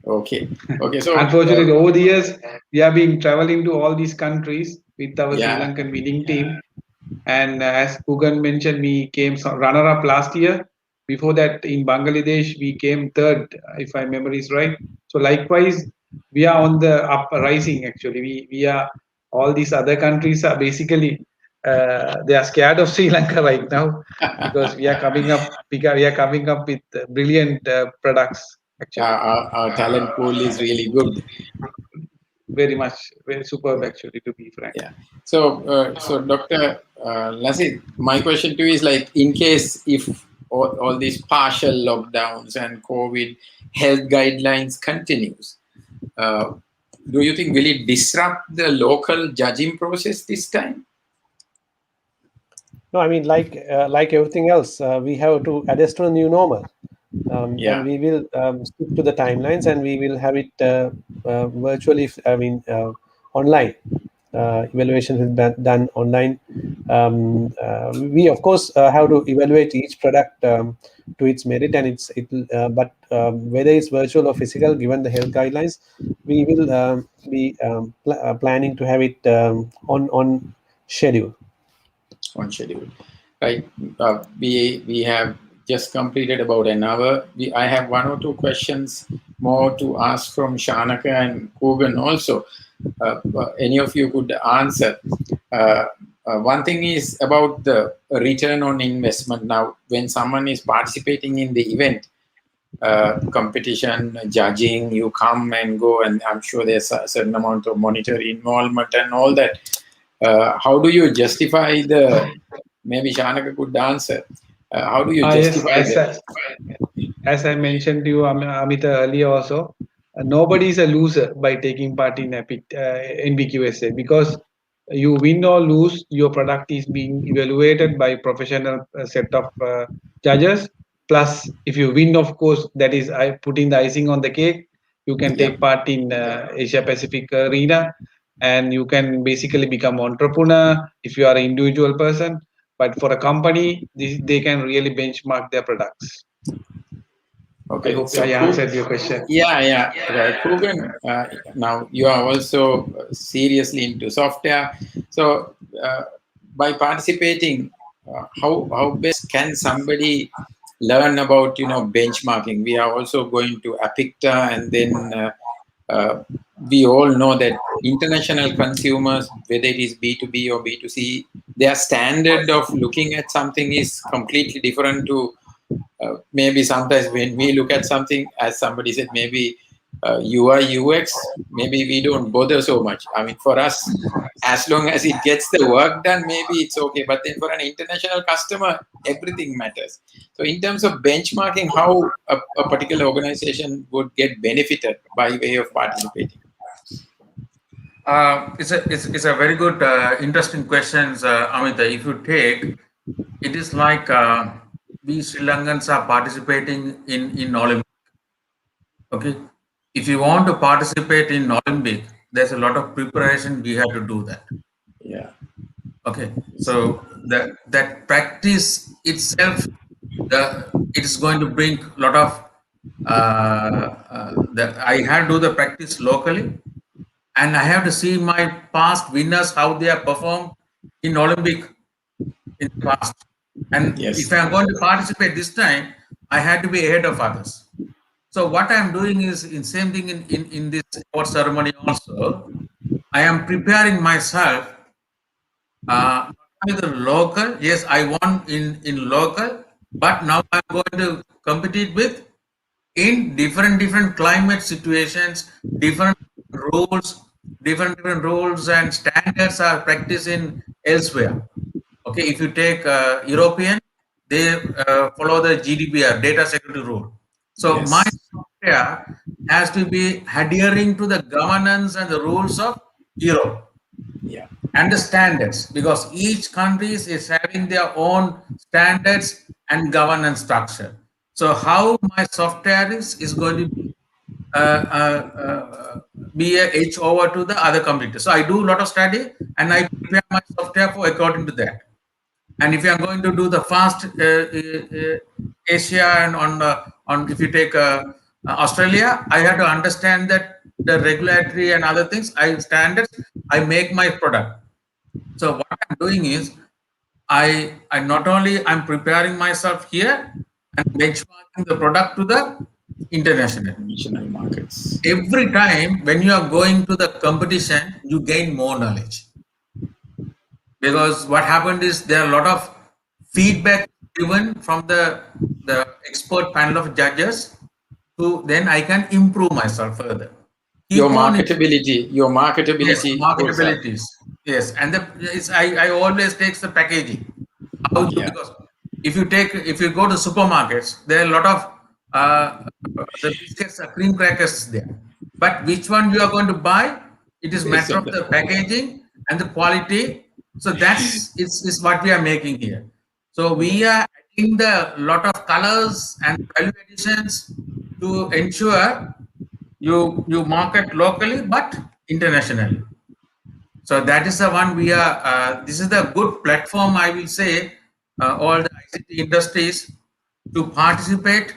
Okay, okay. So Unfortunately, over the years, we have been traveling to all these countries with our Sri yeah, Lankan winning team. And as Kugan mentioned, we came runner-up last year. Before that, in Bangladesh, we came third, if my memory is right. So likewise, we are on the up rising. Actually, we are all these other countries are basically they are scared of Sri Lanka right now because we are coming up. We are coming up with brilliant products. Actually, our talent pool is really good. very much, very superb. Actually, to be frank. Yeah. So Dr. Lasit, my question to you is like, in case if all these partial lockdowns and COVID health guidelines continues, uh, do you think will it disrupt the local judging process this time? No, I mean, like everything else, we have to adjust to a new normal, Yeah. and we will stick to the timelines, and we will have it virtually. Online. Evaluation is done online. We of course have to evaluate each product to its merit, and but whether it's virtual or physical, given the health guidelines, we will be planning to have it on schedule. On schedule, right? We have just completed about an hour. I have one or two questions more to ask from Shanaka and Kogan also. Any of you could answer. One thing is about the return on investment. Now, when someone is participating in the event, competition, judging, you come and go, and I'm sure there's a certain amount of monetary involvement and all that. How do you justify maybe Shanaka could answer, how do you Yes, justify as I mentioned to you, Amita, earlier also, nobody is a loser by taking part in Epic NBQSA because you win or lose, your product is being evaluated by professional set of judges. Plus, if you win, of course, that is putting the icing on the cake. You can yeah, take part in Asia Pacific arena, and you can basically become entrepreneur if you are an individual person. But for a company, they can really benchmark their products. I okay, hope so I answered your question. yeah, Kogan, now you are also seriously into software, so by participating, how best can somebody learn about benchmarking? We are also going to Apicta, and then we all know that international consumers, whether it is B2B or B2C, their standard of looking at something is completely different to maybe sometimes when we look at something, as somebody said, maybe UI UX, maybe we don't bother so much. I mean, for us, as long as it gets the work done, maybe it's okay. But then for an international customer, everything matters. So in terms of benchmarking, how a particular organization would get benefited by way of participating? It's a very good, interesting questions, Amita. If you take, it is like we Sri Lankans are participating in Olympic. Okay, if you want to participate in Olympic, there's a lot of preparation we have to do that. Yeah. Okay, so that practice itself, it is going to bring a lot of that I have to do the practice locally, and I have to see my past winners how they have performed in Olympic in the past. And Yes. if I'm going to participate this time, I had to be ahead of others. So what I'm doing is in same thing in this award ceremony also. I am preparing myself. Not only the local, yes, I won in local, but now I'm going to compete with in different climate situations, different rules, different rules and standards are practiced in elsewhere. Okay, if you take European, they follow the GDPR, data security rule. So my Yes. software has to be adhering to the governance and the rules of Europe Yeah. and the standards, because each country is having their own standards and governance structure. So how my software is going to be a edge over to the other competitors. So I do a lot of study and I prepare my software for according to that. And if you are going to do the fast Asia and on if you take Australia, I have to understand that the regulatory and other things, I standards, I make my product. So what I'm doing is I not only I'm preparing myself here and benchmarking the product to the international. International markets. Every time when you are going to the competition, you gain more knowledge. Because what happened is there are a lot of feedback given from the expert panel of judges, who then I can improve myself further. Your Keep on marketability, yes, goes up. marketabilities. Yes, and I always takes the packaging. Yeah. Because if you go to supermarkets, there are a lot of the biscuits, cream crackers there. But which one you are going to buy? It is Based matter on of the packaging and the quality. So that's is what we are making here. So we are adding the lot of colors and value additions to ensure you market locally but internationally. So that is the one we are. This is the good platform, I will say, all the ICT industries to participate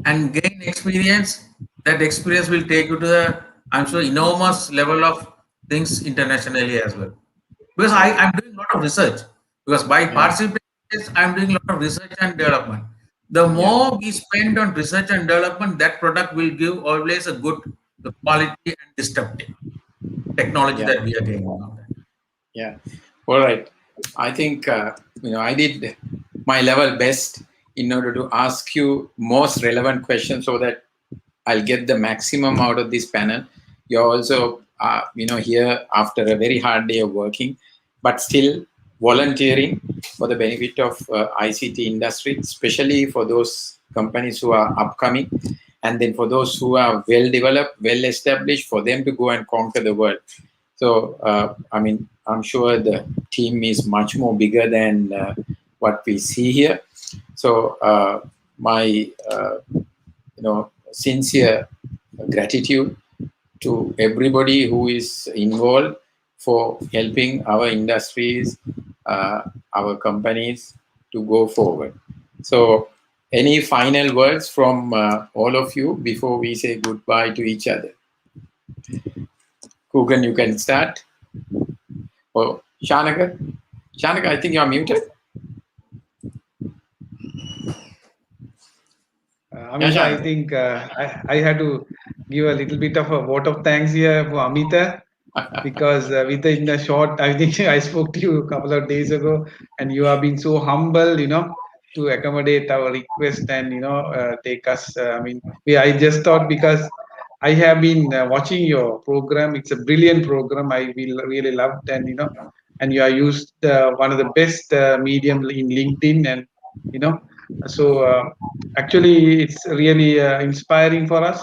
and gain experience. That experience will take you to the, I'm sure, enormous level of things internationally as well. Because I'm doing a lot of research. Because by participating, I'm doing a lot of research and development. The more we spend on research and development, that product will give always a good quality and disruptive technology Yeah. that we are getting on that. Yeah. All right. I think I did my level best in order to ask you most relevant questions so that I'll get the maximum out of this panel. You're also here after a very hard day of working, but still volunteering for the benefit of ICT industry, especially for those companies who are upcoming, and then for those who are well developed, well established, for them to go and conquer the world. So, I'm sure the team is much more bigger than what we see here. So, my, sincere gratitude to everybody who is involved for helping our industries, our companies to go forward. So, any final words from all of you before we say goodbye to each other? Kugan, you can start. Oh, Shanaka? Shanaka, I think you're muted. I think I had to give a little bit of a vote of thanks here for Amita, because within the short, I think I spoke to you a couple of days ago, and you have been so humble, to accommodate our request and take us. I just thought, because I have been watching your program. It's a brilliant program. I will really loved, and and you are used one of the best medium in LinkedIn, and you know, so actually it's really inspiring for us,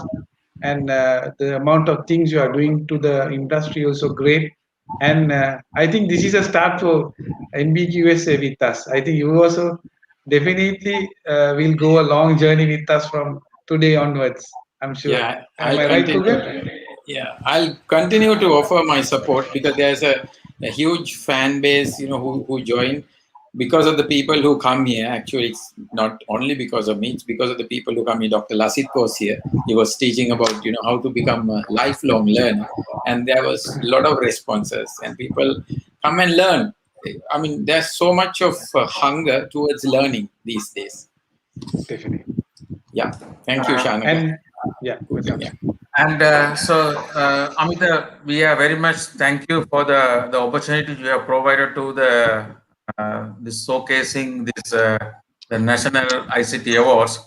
and the amount of things you are doing to the industry also great. And I think this is a start for NBQSA with us. I think you also definitely will go a long journey with us from today onwards. I'm sure. Yeah, Am I'll I right, continue. Kugan? Yeah, I'll continue to offer my support because there's a huge fan base, who join because of the people who come here. Actually, it's not only because of me; it's because of the people who come here. Dr. Lasit was here. He was teaching about how to become a lifelong learner, and there was a lot of responses, and people come and learn. I mean, there's so much of hunger towards learning these days. Definitely. Yeah, thank you, Shanaka. And yeah, welcome. Yeah. And Amita, we are very much thank you for the opportunity you have provided to the this showcasing this the National ICT Awards.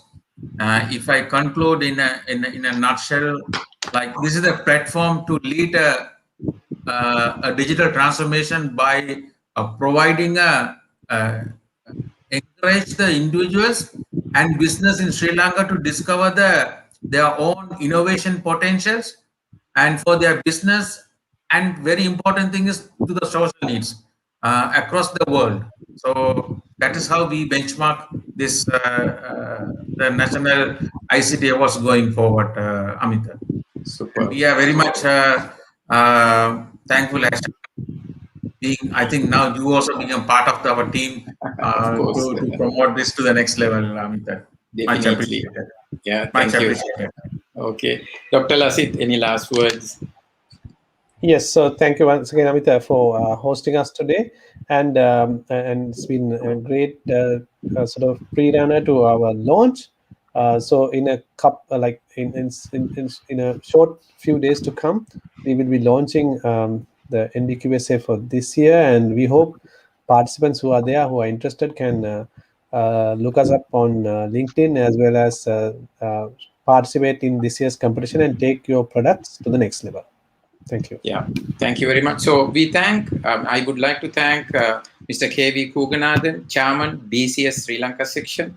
If I conclude in a nutshell, like this is a platform to lead a digital transformation by providing encourage the individuals and business in Sri Lanka to discover their own innovation potentials and for their business, and very important thing is to the social needs across the world. So that is how we benchmark this the National ICT Awards going forward, Amita. Super. And we are very much thankful as being, I think now you also become part of our team Of course. to promote this to the next level, Amita. Much Definitely. appreciated. Yeah, Much thank you. appreciated. Okay. Dr. Lasit, any last words? Yes, so thank you once again, Amita, for hosting us today, and it's been a great sort of pre-runner to our launch. So in a like in a short few days to come, we will be launching the NBQSA for this year, and we hope participants who are there who are interested can look us up on LinkedIn, as well as participate in this year's competition and take your products to the next level. Thank you. Yeah, thank you very much. So I would like to thank Mr. K.V. Kuganathan, Chairman, BCS Sri Lanka section,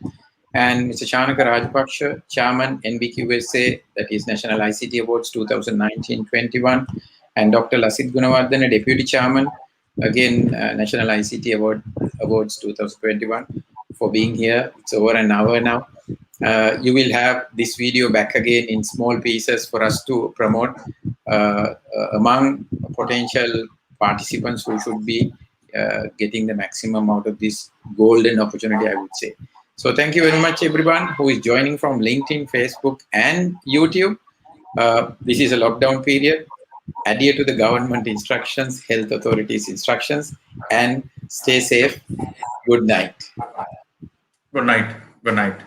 and Mr. Shanaka Rajapaksa, Chairman, NBQSA, that is National ICT Awards 2019-21, and Dr. Lasit Gunawardena, Deputy Chairman, again, National ICT Awards 2021, for being here. It's over an hour now. You will have this video back again in small pieces for us to promote among potential participants who should be getting the maximum out of this golden opportunity, I would say. So thank you very much, everyone who is joining from LinkedIn, Facebook, and YouTube. This is a lockdown period. Adhere to the government instructions, health authorities' instructions, and stay safe. Good night. Good night. Good night.